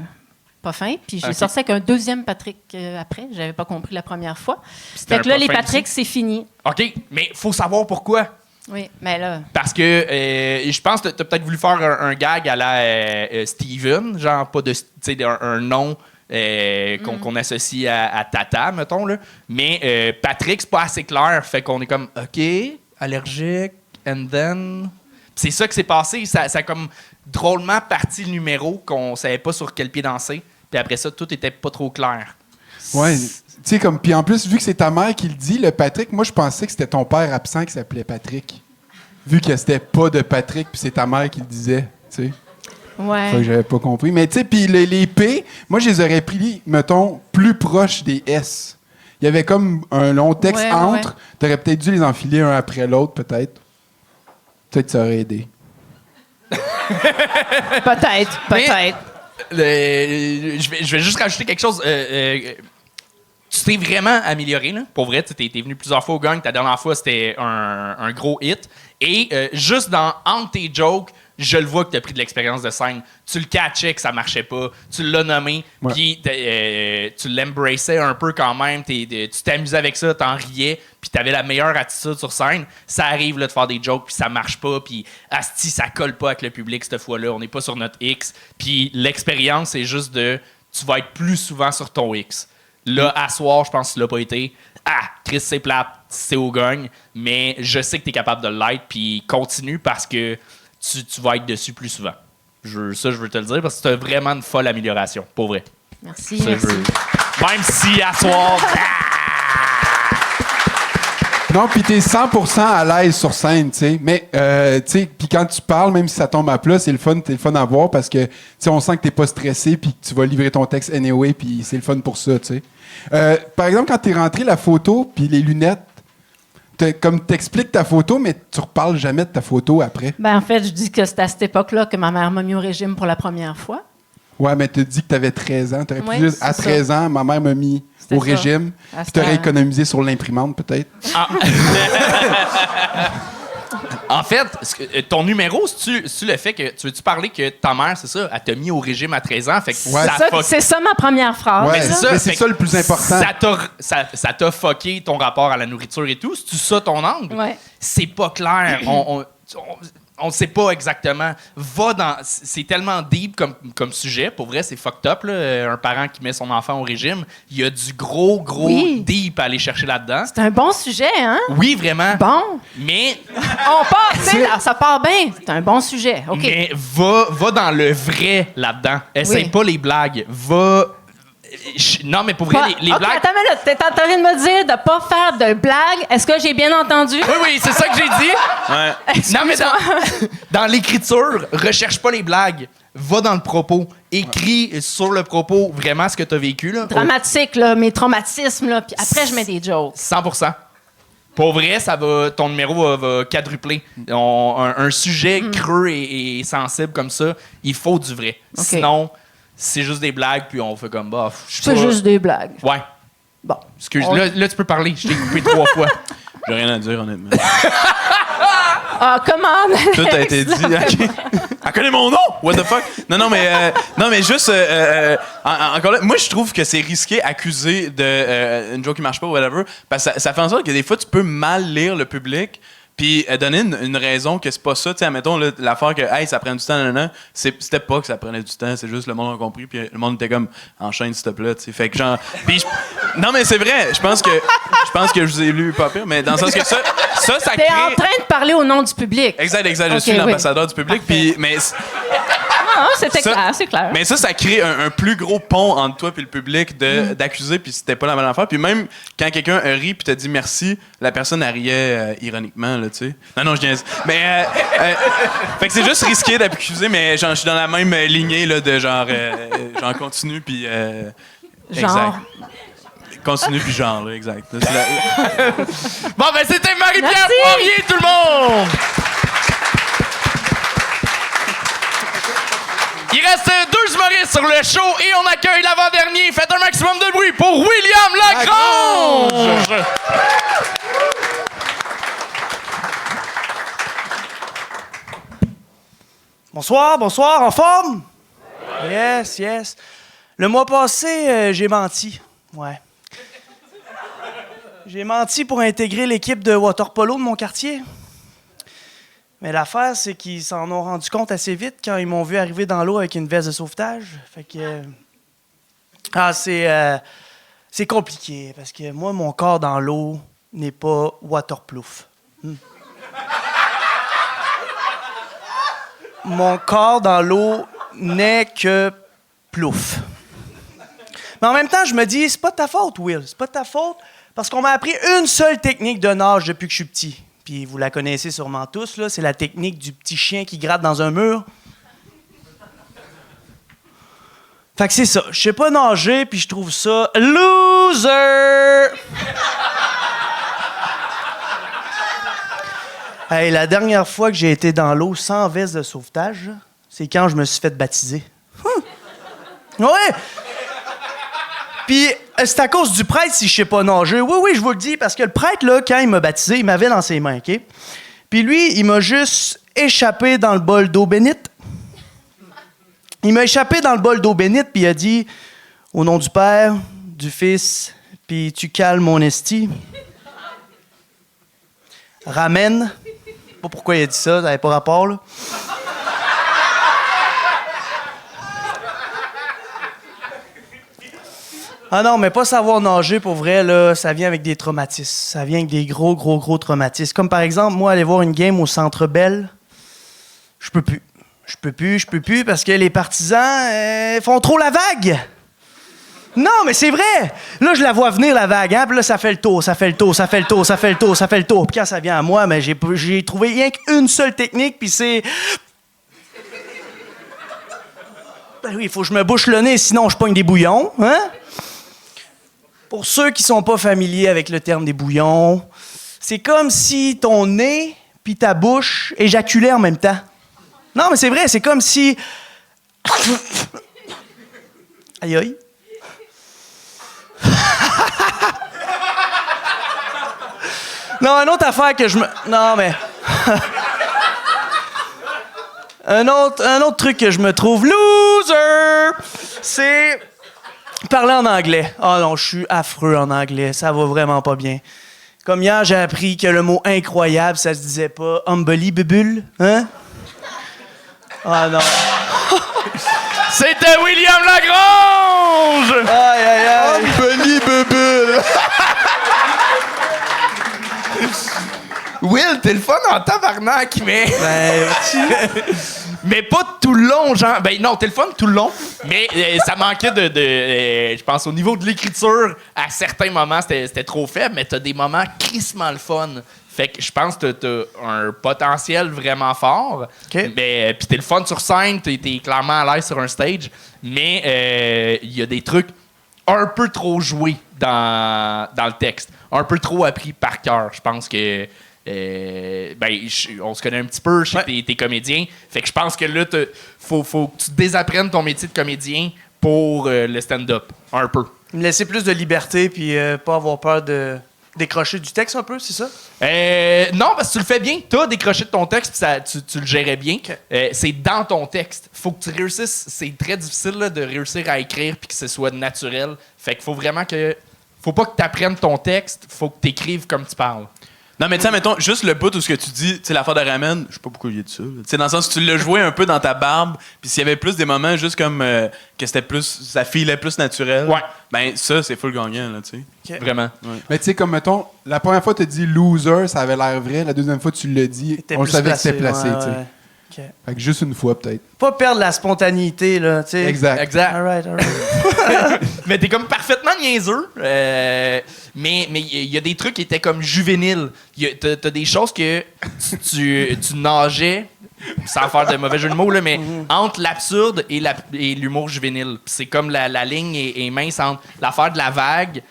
pas fin, puis j'ai sorti avec un deuxième Patrick après. J'avais pas compris la première fois. Fait que là, les Patrick, c'est fini. OK, mais faut savoir pourquoi. Oui, mais là... Parce que je pense que tu as peut-être voulu faire un gag à la Steven, genre pas de, un nom qu'on associe à Tata, mettons. Là. Mais Patrick, c'est pas assez clair. Fait qu'on est comme, OK, allergique, and then... C'est ça qui s'est passé. Ça a comme drôlement parti le numéro qu'on savait pas sur quel pied danser. Puis après ça, tout était pas trop clair. Ouais, tu sais, comme. Puis en plus, vu que c'est ta mère qui le dit, le Patrick, moi, je pensais que c'était ton père absent qui s'appelait Patrick. Vu que c'était pas de Patrick, puis c'est ta mère qui le disait, tu sais. Ouais. Fait que j'avais pas compris. Mais tu sais, puis les P, moi, je les aurais pris, mettons, plus proches des S. Il y avait comme un long texte entre. Ouais. T'aurais peut-être dû les enfiler un après l'autre, peut-être. Peut-être que ça aurait aidé. Peut-être. Je vais juste rajouter quelque chose. Tu t'es vraiment amélioré, là. Pour vrai, tu t'es venu plusieurs fois au gang. Ta dernière fois, c'était un gros hit. Et juste entre tes jokes, je le vois que tu as pris de l'expérience de scène. Tu le catchais que ça marchait pas. Tu l'as nommé. Puis tu l'embrassais un peu quand même. Tu t'amusais avec ça, t'en riais. Puis tu avais la meilleure attitude sur scène. Ça arrive là, de faire des jokes, puis ça marche pas. Puis asti, ça colle pas avec le public cette fois-là. On n'est pas sur notre X. Puis l'expérience, c'est juste tu vas être plus souvent sur ton X. Là, à soir, je pense que tu l'as pas été. Ah, Chris, c'est plate, c'est au gagne. Mais je sais que tu es capable de l'être. Puis continue parce que tu vas être dessus plus souvent. Je veux te le dire parce que c'est vraiment une folle amélioration, pour vrai. Merci. Même si à soir... Non, puis t'es 100% à l'aise sur scène, tu sais. Mais, tu sais, puis quand tu parles, même si ça tombe à plat, t'es le fun à voir parce que, tu sais, on sent que t'es pas stressé puis que tu vas livrer ton texte anyway, puis c'est le fun pour ça, tu sais. Par exemple, quand t'es rentré, la photo puis les lunettes, comme t'expliques ta photo, mais tu reparles jamais de ta photo après. Ben en fait, je dis que c'est à cette époque-là que ma mère m'a mis au régime pour la première fois. Ouais, mais tu dis que t'avais 13 ans. T'aurais pu dire, à 13 ans, ma mère m'a mis au régime. Puis t'aurais économisé sur l'imprimante, peut-être. Ah. En fait, ton numéro, c'est-tu le fait que... Tu veux-tu parler que ta mère, c'est ça, elle t'a mis au régime à 13 ans? Fait que c'est ça ma première phrase. Ouais, c'est ça le plus important. Ça t'a fucké ton rapport à la nourriture et tout. C'est-tu ça ton angle? Ouais. C'est pas clair. On ne sait pas exactement. C'est tellement deep comme sujet. Pour vrai, c'est fucked up. Là. Un parent qui met son enfant au régime, il y a du gros deep à aller chercher là-dedans. C'est un bon sujet, hein? Oui, vraiment. Bon. Mais... On part, ça part bien. C'est un bon sujet. OK. Mais va dans le vrai là-dedans. Essaye pas les blagues. Non, mais pour vrai, les blagues... Attends une minute. T'es en train de me dire de pas faire de blagues. Est-ce que j'ai bien entendu? Oui, c'est ça que j'ai dit. Ouais. Non, mais dans l'écriture, recherche pas les blagues. Va dans le propos. Écris sur le propos vraiment ce que tu as vécu. Là. Dramatique, là, mes traumatismes. Là, puis après, je mets des jokes. 100%. Pour vrai, ton numéro va quadrupler. Un sujet creux et sensible comme ça, il faut du vrai. Okay. Sinon... c'est juste des blagues, puis on fait comme, bah, c'est juste des blagues. Ouais. Bon. Excuse, là, tu peux parler. Je t'ai coupé 3 fois. J'ai rien à dire, honnêtement. Ah, comment? Tout a été dit. Okay. Elle connaît mon nom! What the fuck? Non, mais juste... encore là, moi, je trouve que c'est risqué accuser une joke qui marche pas ou whatever, parce que ça fait en sorte que des fois, tu peux mal lire le public. Puis donner une raison que c'est pas ça, tu sais, admettons l'affaire que hey, ça prend du temps, c'était pas que ça prenait du temps, c'est juste le monde a compris, puis le monde était comme enchaîne s'il te plaît, tu sais, fait que genre, non mais c'est vrai, je pense que je vous ai lu pas pire, mais dans le sens que ça crée... T'es en train de parler au nom du public. Exact, je suis l'ambassadeur du public, puis mais Non, c'était Ça- clair, c'est clair. Mais ça crée un plus gros pont entre toi et le public d'accuser, puis c'était pas la bonne affaire. Puis même quand quelqu'un rit puis t'a dit merci, la personne elle riait ironiquement, là, tu sais. Non, je niaise. Mais, fait que c'est juste risqué d'accuser, mais genre, je suis dans la même lignée, là, de genre, j'en continue, puis... Genre. Continue, puis genre, là, exact. Bon, ben, c'était Marie-Pierre Merci. Poirier, tout le monde! Il reste 2 humoristes sur le show et on accueille l'avant-dernier. Faites un maximum de bruit pour William Lagrange! Bonsoir, en forme? Yes. Le mois passé, j'ai menti. Ouais. J'ai menti pour intégrer l'équipe de water-polo de mon quartier. Mais l'affaire, c'est qu'ils s'en ont rendu compte assez vite quand ils m'ont vu arriver dans l'eau avec une veste de sauvetage. Fait que... c'est compliqué, parce que moi, mon corps dans l'eau n'est pas waterproof. Mon corps dans l'eau n'est que plouf. Mais en même temps, je me dis, c'est pas de ta faute, Will. C'est pas de ta faute, parce qu'on m'a appris une seule technique de nage depuis que je suis petit. Puis vous la connaissez sûrement tous, là. C'est la technique du petit chien qui gratte dans un mur. Fait que c'est ça. Je sais pas nager, puis je trouve ça loser! Hey, la dernière fois que j'ai été dans l'eau sans veste de sauvetage, là, c'est quand je me suis fait baptiser. Ouais! Puis c'est à cause du prêtre si je sais pas nager. Oui, je vous le dis, parce que le prêtre, là, quand il m'a baptisé, il m'avait dans ses mains, OK? Puis lui, il m'a juste échappé dans le bol d'eau bénite. Il m'a échappé dans le bol d'eau bénite, puis il a dit « Au nom du Père, du Fils, puis tu calmes mon esti. Ramène. » Je sais pas pourquoi il a dit ça, ça n'avait pas rapport, là. Ah non, mais pas savoir nager, pour vrai, là, ça vient avec des traumatismes. Ça vient avec des gros traumatismes. Comme par exemple, moi, aller voir une game au Centre Bell, je peux plus. Je peux plus, parce que les partisans font trop la vague. Non, mais c'est vrai! Là, je la vois venir, la vague, hein? Puis là, ça fait le tour. Puis quand ça vient à moi, mais j'ai trouvé rien qu'une seule technique, puis c'est... Ben oui, il faut que je me bouche le nez, sinon je pogne des bouillons, hein? Pour ceux qui sont pas familiers avec le terme des bouillons, c'est comme si ton nez puis ta bouche éjaculaient en même temps. Non, mais c'est vrai, c'est comme si... Aïe, aïe. Non, une autre affaire que je me... Non, mais... un autre truc que je me trouve loser, c'est parler en anglais. Ah non, je suis affreux en anglais. Ça va vraiment pas bien. Comme hier, j'ai appris que le mot incroyable, ça se disait pas unbelievable, hein? Ah non. C'était William Lagrange! Aïe. Unbelievable! Will, t'es le fun en tabarnak, mais... Ben, mais pas tout le long, genre... Ben non, t'es le fun tout le long, mais ça manquait je pense, au niveau de l'écriture, à certains moments, c'était trop faible, mais t'as des moments crissement le fun. Fait que je pense que t'as un potentiel vraiment fort. OK. Mais puis t'es le fun sur scène, t'es clairement à l'aise sur un stage, mais il y a des trucs un peu trop joués dans le texte. Un peu trop appris par cœur. Je pense que... on se connaît un petit peu, je sais que t'es comédien. Fait que je pense que là, faut que tu désapprennes ton métier de comédien pour le stand-up. Un peu. me laisser plus de liberté puis pas avoir peur de décrocher du texte un peu, c'est ça? Non, parce que tu le fais bien. Tu as décroché de ton texte puis tu le gérais bien. C'est dans ton texte. Faut que tu réussisses. C'est très difficile là, de réussir à écrire puis que ce soit naturel. Fait qu'il faut vraiment que... Faut pas que tu apprennes ton texte. Faut que tu écrives comme tu parles. Non, mais tu sais, mettons, juste le bout où ce que tu dis, tu sais, l'affaire de ramen, je sais pas pourquoi il y a de ça. Tu sais, dans le sens où tu l'as joué un peu dans ta barbe, puis s'il y avait plus des moments juste comme que c'était plus, ça filait plus naturel, ben ça, c'est full gagnant, là, tu sais. Okay. Vraiment. Ouais. Mais tu sais, comme mettons, la première fois, tu as dit loser, ça avait l'air vrai. La deuxième fois, tu l'as dit, on le savait que c'était placé, tu sais. Fait que juste une fois, peut-être. Pas perdre la spontanéité, là, tu sais. Exact. All right. Mais t'es comme parfaitement niaiseux. Mais il y a des trucs qui étaient comme juvéniles. T'as des choses que tu nageais, sans faire de mauvais jeu de mots, là, mais entre l'absurde et l'humour juvénile. Puis c'est comme la ligne est mince entre l'affaire de la vague.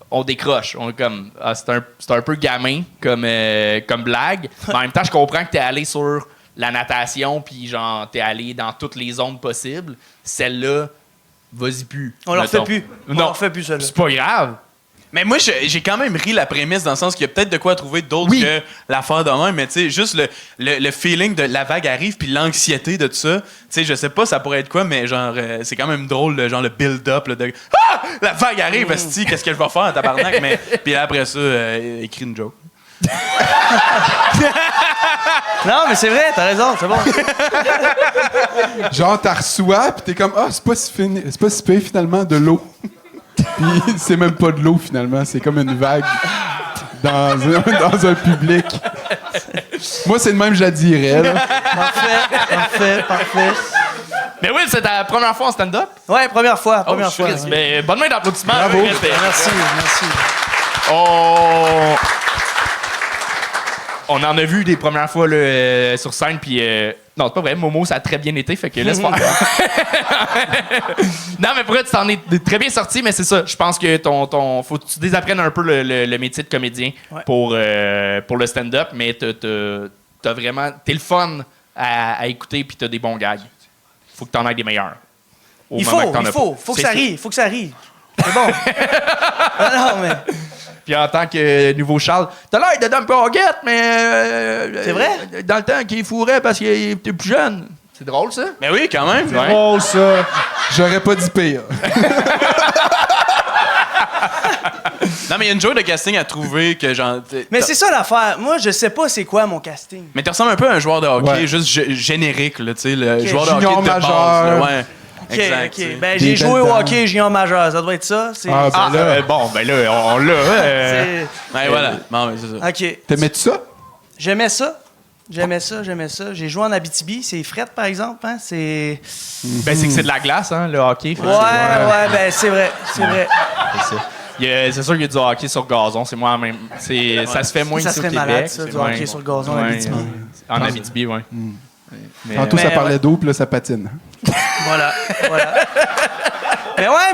On décroche. On est comme, c'est un peu gamin comme blague. Mais en même temps, je comprends que t'es allé sur la natation, puis genre, t'es allé dans toutes les zones possibles. Celle-là, vas-y plus. On leur fait plus. Non. On leur fait plus, celle-là. C'est pas grave. Mais moi, j'ai quand même ri la prémisse dans le sens qu'il y a peut-être de quoi trouver d'autre que l'affaire de même, mais tu sais, juste le feeling de la vague arrive puis l'anxiété de tout ça. Tu sais, je sais pas ça pourrait être quoi, mais genre, c'est quand même drôle, genre le build-up là, de « Ah! La vague arrive, esti, qu'est-ce que je vais faire, tabarnak? » Mais puis après ça, écrit une joke. Non, mais c'est vrai, t'as raison, c'est bon. Genre, t'as reçois, pis t'es comme, c'est pas si pire, finalement, de l'eau. Puis c'est même pas de l'eau, finalement, c'est comme une vague dans un public. Moi, c'est de même, je la dirais. Là. Parfait. Mais oui, c'est ta première fois en stand-up? Ouais, première fois. Mais bonne main d'applaudissement. Bravo. Merci. On en a vu des premières fois là, sur scène, puis... non, c'est pas vrai. Momo, ça a très bien été, fait que laisse faire. Non, mais pour vrai, tu t'en es très bien sorti, mais c'est ça. Je pense que faut que tu désapprennes un peu le métier de comédien pour le stand-up, mais t'as vraiment... T'es le fun à écouter, puis t'as des bons gags. Faut que t'en aies des meilleurs. Il faut que ça rie. C'est bon. Non, mais... Puis en tant que nouveau Charles, t'as l'air de Dom Poguette, mais... c'est vrai? Dans le temps qu'il fourrait parce qu'il était plus jeune. C'est drôle, ça? Mais oui, quand même. C'est drôle, ça. J'aurais pas dit pire. Non, mais il y a une joke de casting à trouver que genre... Mais c'est ça l'affaire. Moi, je sais pas c'est quoi mon casting. Mais tu ressembles un peu à un joueur de hockey, juste générique, là, tu sais, le joueur de hockey Junior de base. majeur. Là, ouais. OK. Exact. Ben, j'ai joué au hockey junior majeur. Ça doit être ça. Bon, ben là, on l'a. Ouais, voilà. Bon, c'est ça. OK. T'aimais-tu ça? J'aimais ça. J'ai joué en Abitibi. C'est fret, par exemple. Hein? C'est... Ben, c'est que c'est de la glace, hein, le hockey. Ouais, ben, c'est vrai. C'est ça. C'est sûr qu'il y a du hockey sur gazon. C'est moi même. Ça se fait moins ici au Québec. Ça serait malade, ça, du hockey sur gazon en Abitibi. En Abitibi, oui. Tantôt, ça parlait d'eau, puis là, ça patine. Voilà.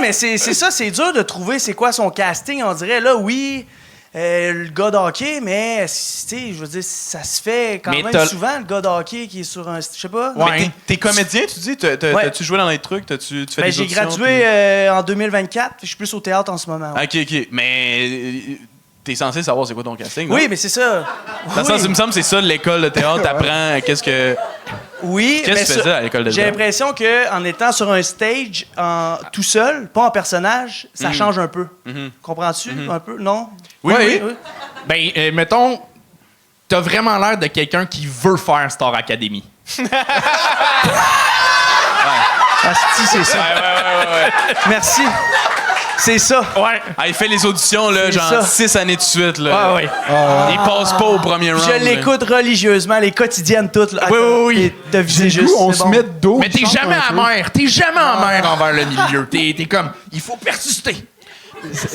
Mais c'est ça, c'est dur de trouver c'est quoi son casting. On dirait, là, oui, le gars de hockey, mais, tu sais, je veux dire, ça se fait quand même souvent, le gars de hockey qui est sur un... Je sais pas. Ouais. Mais t'es comédien, tu dis? T'as-tu joué dans les trucs? Tu fais des j'ai auditions, gradué en 2024, je suis plus au théâtre en ce moment. Ouais. OK. Mais... T'es censé savoir c'est quoi ton casting, Oui, non? mais c'est ça. Dans le sens, il me semble que c'est ça, l'école de théâtre, t'apprends qu'est-ce que... Oui, qu'est-ce que tu faisais à l'école de théâtre? J'ai l'impression qu'en étant sur un stage, tout seul, pas en personnage, ça change un peu. Comprends-tu? Un peu? Non? Oui. Ben, mettons, t'as vraiment l'air de quelqu'un qui veut faire Star Academy. Asti, c'est ça. Ouais. Merci. C'est ça. Ouais. Ah, il fait les auditions, là, genre 6 années de suite, là. Ouais. Il passe pas au premier round. Je l'écoute religieusement, les quotidiennes toutes. Là. Oui. De viser juste. On se met de dos. Mais t'es jamais amer. T'es jamais amer envers le milieu. T'es comme, il faut persister.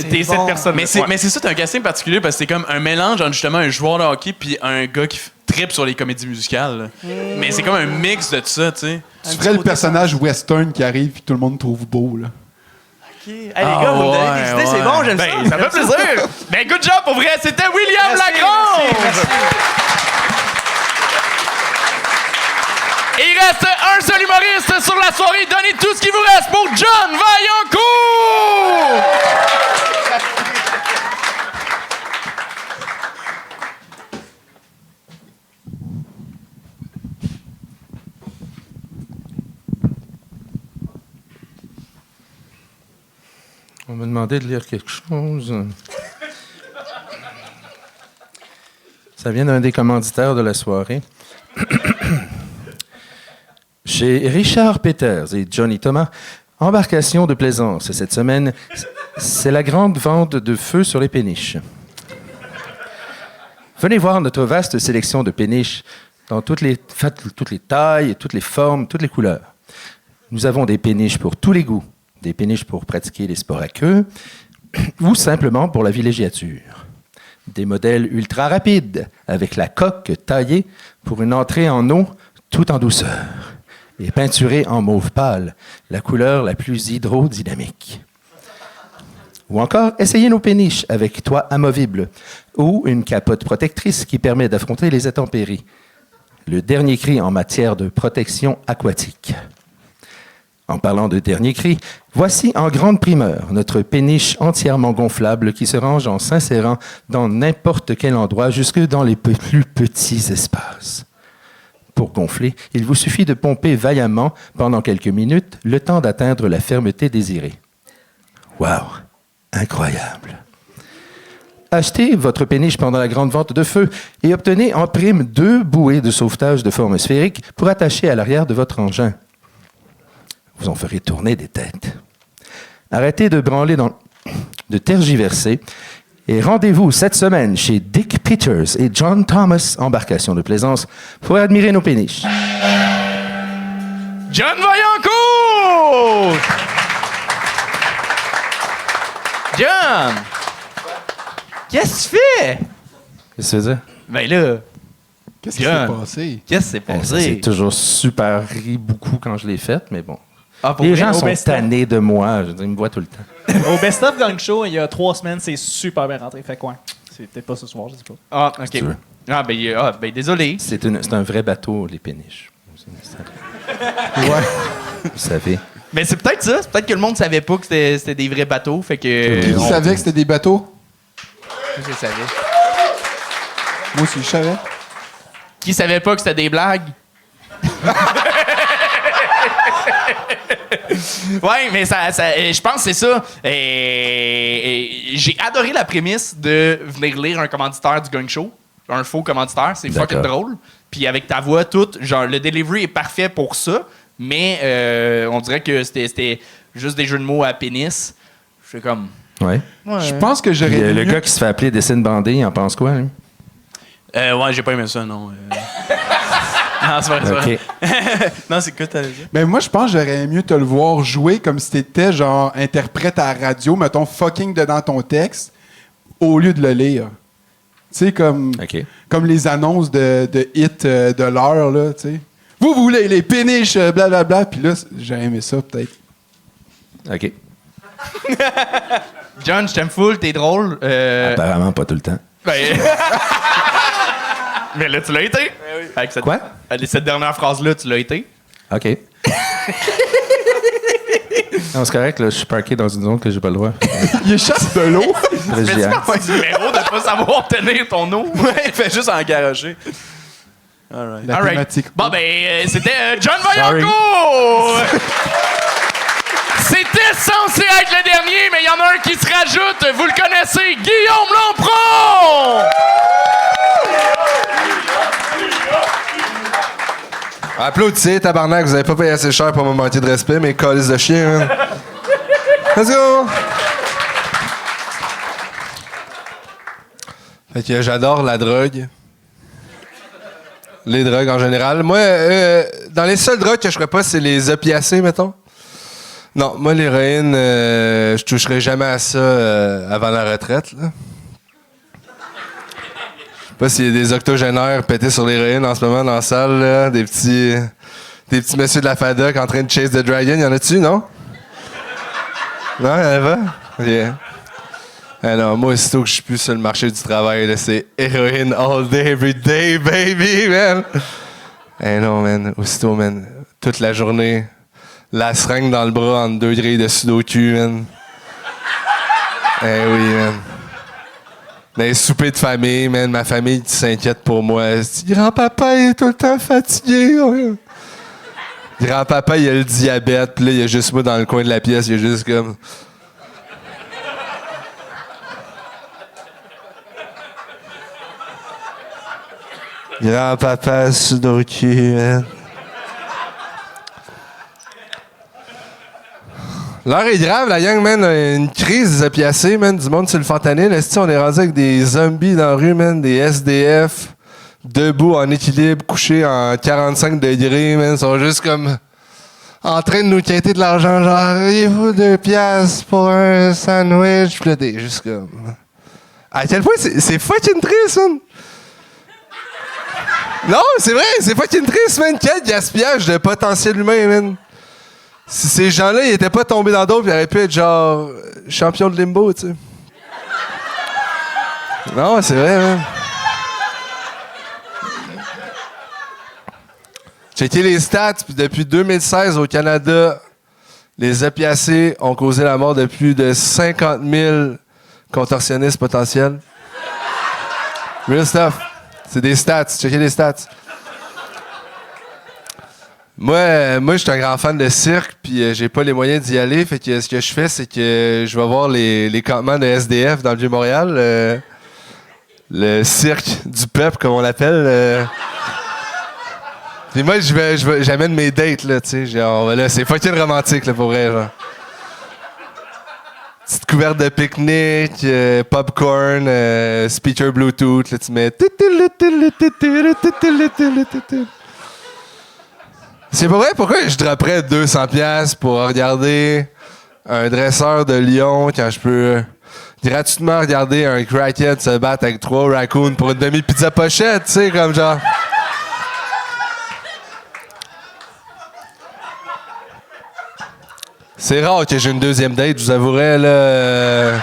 T'es cette personne. Mais c'est ça, t'as un casting particulier parce que c'est comme un mélange entre justement un joueur de hockey puis un gars qui trippe sur les comédies musicales. Là. Mais c'est comme un mix de tout ça, tu sais. Tu ferais le personnage western qui arrive et que tout le monde trouve beau, là. Hey, les gars, vous me donnez des idées, c'est bon, j'aime ça. Ça fait plaisir. Ben, good job, pour vrai. C'était William Lagrange. Merci. Et il reste un seul humoriste sur la soirée. Donnez tout ce qu'il vous reste pour John Vaillancourt. On m'a demandé de lire quelque chose. Ça vient d'un des commanditaires de la soirée. Chez Richard Peters et Johnny Thomas, embarcation de plaisance. Cette semaine, c'est la grande vente de feu sur les péniches. Venez voir notre vaste sélection de péniches dans toutes les tailles, toutes les formes, toutes les couleurs. Nous avons des péniches pour tous les goûts, des péniches pour pratiquer les sports à queue ou simplement pour la villégiature. Des modèles ultra rapides avec la coque taillée pour une entrée en eau tout en douceur et peinturée en mauve pâle, la couleur la plus hydrodynamique. Ou encore, essayez nos péniches avec toit amovible ou une capote protectrice qui permet d'affronter les intempéries. Le dernier cri en matière de protection aquatique. En parlant de dernier cri, voici en grande primeur notre péniche entièrement gonflable qui se range en s'insérant dans n'importe quel endroit, jusque dans les plus petits espaces. Pour gonfler, il vous suffit de pomper vaillamment pendant quelques minutes, le temps d'atteindre la fermeté désirée. Wow! Incroyable! Achetez votre péniche pendant la grande vente de feu et obtenez en prime 2 bouées de sauvetage de forme sphérique pour attacher à l'arrière de votre engin. Vous en ferez tourner des têtes. Arrêtez de branler de tergiverser et rendez-vous cette semaine chez Dick Peters et John Thomas, embarcation de plaisance, pour admirer nos péniches. John Vaillancourt! John! Qu'est-ce que tu fais? Qu'est-ce que tu veux dire? Ben là... Qu'est-ce qui s'est passé? Qu'est-ce qui s'est passé? C'est toujours super ri beaucoup quand je l'ai faite, mais bon. Ah, pour les vrai? gens Au sont best-of. tannés de moi. Je veux dire, ils me voient tout le temps. Au Best of Gang Show, il y a 3 semaines, c'est super bien rentré. Fait quoi? C'est peut-être pas ce soir, je sais pas. Ah, OK. tu veux. Ben désolé. C'est un vrai bateau, les péniches. Ouais. Vous savez. Mais c'est peut-être ça. C'est peut-être que le monde savait pas que c'était des vrais bateaux. Fait que... Qui savait que c'était des bateaux? Je savais. Moi aussi, je savais. Qui savait pas que c'était des blagues? Ouais, mais je pense que c'est ça. Et j'ai adoré la prémisse de venir lire un commanditaire du Gang Show. Un faux commanditaire. C'est fucking drôle. Puis avec ta voix toute, genre, le delivery est parfait pour ça. Mais on dirait que c'était juste des jeux de mots à pénis. Je fais comme... Ouais. Je pense que j'aurais Le mieux- gars qui se fait appeler Dessine Bandé, il en pense quoi, lui? Ouais, j'ai pas aimé ça, non. Non, c'est vrai, c'est vrai. Non, c'est quoi t'allais dire? Mais moi, je pense que j'aurais mieux te le voir jouer comme si t'étais, genre, interprète à la radio, mettons, fucking dedans ton texte, au lieu de le lire. Tu sais, comme les annonces de hit de l'heure, là, tu sais. Vous voulez les péniches, blablabla, puis là, j'aurais aimé ça, peut-être. OK. John, je t'aime full, t'es drôle. Apparemment, pas tout le temps. Ben... Mais là, tu l'as été. Avec cette... Quoi? Cette dernière phrase-là, tu l'as été. OK. Non, c'est correct, là, je suis parqué dans une zone que j'ai pas le droit. Il échappe de l'eau. Mais c'est pas un numéro de pas savoir tenir ton eau. Ouais, il fait juste en garocher. All right. La thématique. Bon, ben, c'était John Vaillancourt! C'était censé être le dernier, mais il y en a un qui se rajoute. Vous le connaissez, Guillaume Lampron! Applaudissez, tabarnak, vous avez pas payé assez cher pour me manquer de respect, mais calices de chien, man. Let's go! Fait que j'adore la drogue. Les drogues en général. Moi, dans les seules drogues que je ferais pas, c'est les opiacés, mettons. Non, moi, l'héroïne, je toucherai jamais à ça avant la retraite, là. Je sais pas s'il y a des octogénaires pétés sur l'héroïne en ce moment dans la salle, là. Des petits messieurs de la FADOC en train de chase the dragon. Y en a-tu, non? Non, y'en a pas? Yeah. Ah non, moi, aussitôt que je suis plus sur le marché du travail, là, c'est héroïne all day, every day, baby, man! Eh non, man. Aussitôt, man. Toute la journée. La seringue dans le bras entre 2 grilles de sudoku, man. Eh oui, man. Des soupers de famille, man. Ma famille qui s'inquiète pour moi. Elle se dit, grand-papa, il est tout le temps fatigué. Grand-papa, il a le diabète. Puis là, il y a juste moi dans le coin de la pièce. Il est juste comme... Grand-papa sudoku, man. L'heure est grave, la gang, man. Une crise des opiacés, man. Du monde sur le fentanyl. Est-ce qu'on est rendu avec des zombies dans la rue, man? Des SDF, debout, en équilibre, couchés en 45 degrés, man. Ils sont juste comme en train de nous quêter de l'argent, genre, avez-vous 2 piastres pour un sandwich? Puis là, t'es juste comme... À quel point c'est fucking triste, man! Non, c'est vrai, c'est fucking triste, man! Quel gaspillage de potentiel humain, man! Si ces gens-là, ils étaient pas tombés dans d'autres, ils auraient pu être genre champions de limbo, tu sais. Non, c'est vrai, man. Checkez les stats, puis depuis 2016 au Canada, les opiacés ont causé la mort de plus de 50 000 contorsionnistes potentiels. Real stuff. C'est des stats. Checkez les stats. Moi, je suis un grand fan de cirque, puis j'ai pas les moyens d'y aller. Fait que ce que je fais, c'est que je vais voir les campements de SDF dans le Vieux-Montréal. Le cirque du peuple, comme on l'appelle. Puis moi, j'amène mes dates, là, tu sais. Genre, là, c'est fucking romantique, là, pour vrai, genre. Petite couverte de pique-nique, popcorn, speaker Bluetooth, là, tu mets... C'est pas vrai, pourquoi je dropperais 200$ pour regarder un dresseur de lion quand je peux gratuitement regarder un crackhead se battre avec 3 raccoons pour une demi-pizza pochette, tu sais, comme genre... C'est rare que j'ai une deuxième date, je vous avouerai, là...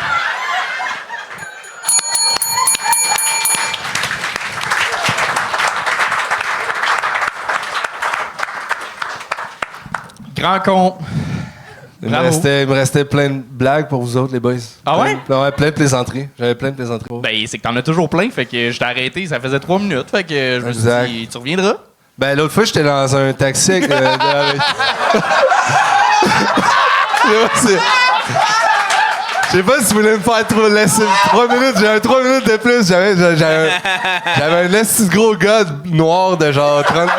Grand con. Il me restait plein de blagues pour vous autres, les boys. Ah ouais? Plein de plaisanteries. J'avais plein de plaisanteries. Ben, c'est que t'en as toujours plein, fait que je t'ai arrêté, ça faisait 3 minutes, fait que je me suis dit, tu reviendras? Ben, l'autre fois, j'étais dans un taxi avec... Je sais pas si vous voulez me faire trop laisser 3 minutes. J'ai 3 minutes de plus. J'avais un esti gros gars noir de genre 30...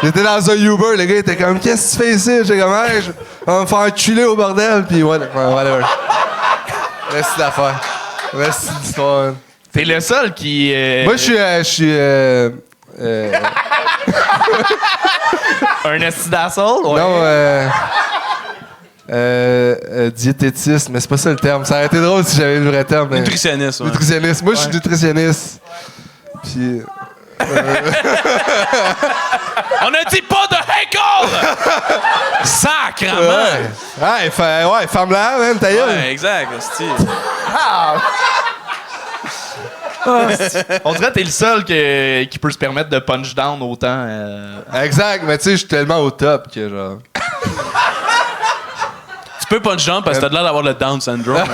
J'étais dans un Uber, le gars était comme, qu'est-ce que tu fais ici? J'étais comme, hey, on va me faire enculer au bordel, puis whatever. Reste d'affaires. Reste d'histoire. T'es le seul qui. Moi, je suis. Un esti d'assaut? Ouais. Non, diététiste, mais c'est pas ça le terme. Ça aurait été drôle si j'avais le vrai terme. Mais... Nutritionniste, ouais. Nutritionniste. Moi, je suis nutritionniste. Puis. On a dit pas de heckle! Sacrement! Ouais, ferme-la, même, ta gueule. Ouais, exact, hostie. On dirait que t'es le seul qui peut se permettre de punch down autant. Exact, mais tu sais, je suis tellement au top que genre. Tu peux punch down parce que t'as l'air d'avoir le Down syndrome.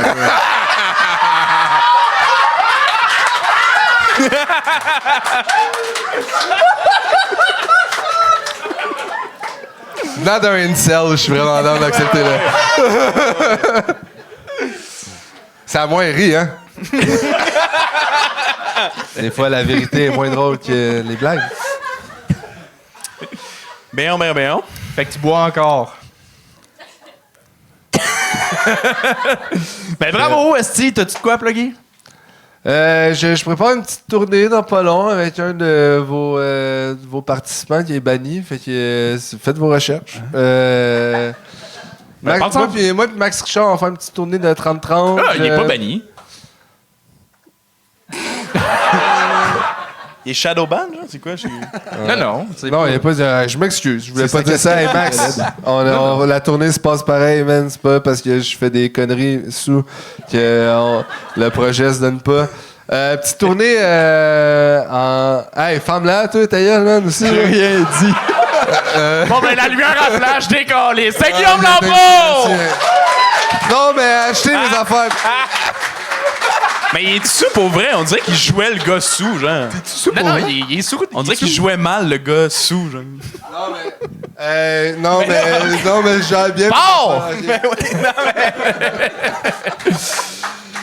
Not un incel, je suis vraiment down d'accepter là. Ça a moins ri, hein? Des fois, la vérité est moins drôle que les blagues. Bien. Fait que tu bois encore. Ben bravo, Esti, t'as-tu de quoi à plugger? Je prépare une petite tournée dans pas long avec un de vos participants qui est banni. Fait que faites vos recherches. Moi et Max Richard, on va faire une petite tournée de 30-30. Ah, il est pas banni. Il est Shadowban, genre? C'est quoi? Non. Non, il est pas. Je m'excuse. Je voulais pas dire ça. Hey, Max, la tournée se passe pareil, man. C'est pas parce que je fais des conneries sous que le projet se donne pas. Petite tournée en. Hey, femme-là, toi, ta gueule, man, aussi. J'ai rien dit. Bon, ben, la lumière à flash décollée. C'est Guillaume Lambeau! Non, mais achetez mes affaires. Mais il est sous pour vrai? On dirait qu'il jouait le gars sous, genre. T'es-tu sous pour Non, vrai? il est sous. On dirait qu'il jouait mal le gars sous, genre. Non, mais j'ai bien... Bon!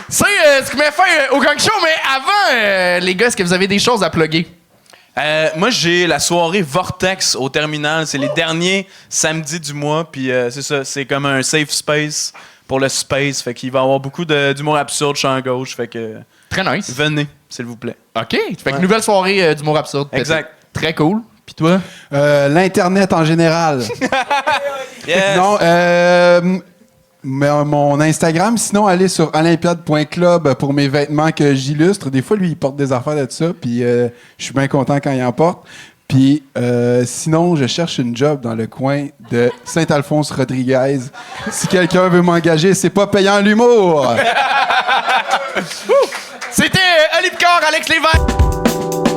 C'est ce qui m'a fait au gang show, mais avant, les gars, est-ce que vous avez des choses à plugger? Moi, j'ai la soirée Vortex au Terminal. C'est les derniers samedis du mois. Puis c'est ça, c'est comme un safe space pour le space. Fait qu'il va y avoir beaucoup d'humour absurde champ gauche. Fait que Très nice. venez, s'il vous plaît. OK. Fait que Ouais. nouvelle soirée d'humour absurde. Exact. Très cool. Puis toi? L'Internet en général. Yes. Non, mais mon Instagram, sinon, allez sur olympiade.club pour mes vêtements que j'illustre. Des fois, lui, il porte des affaires de ça, puis je suis bien content quand il en porte. Puis sinon, je cherche une job dans le coin de Saint-Alphonse-Rodriguez. Si quelqu'un veut m'engager, c'est pas payant l'humour. C'était Ali Picard, Alex Lévesque.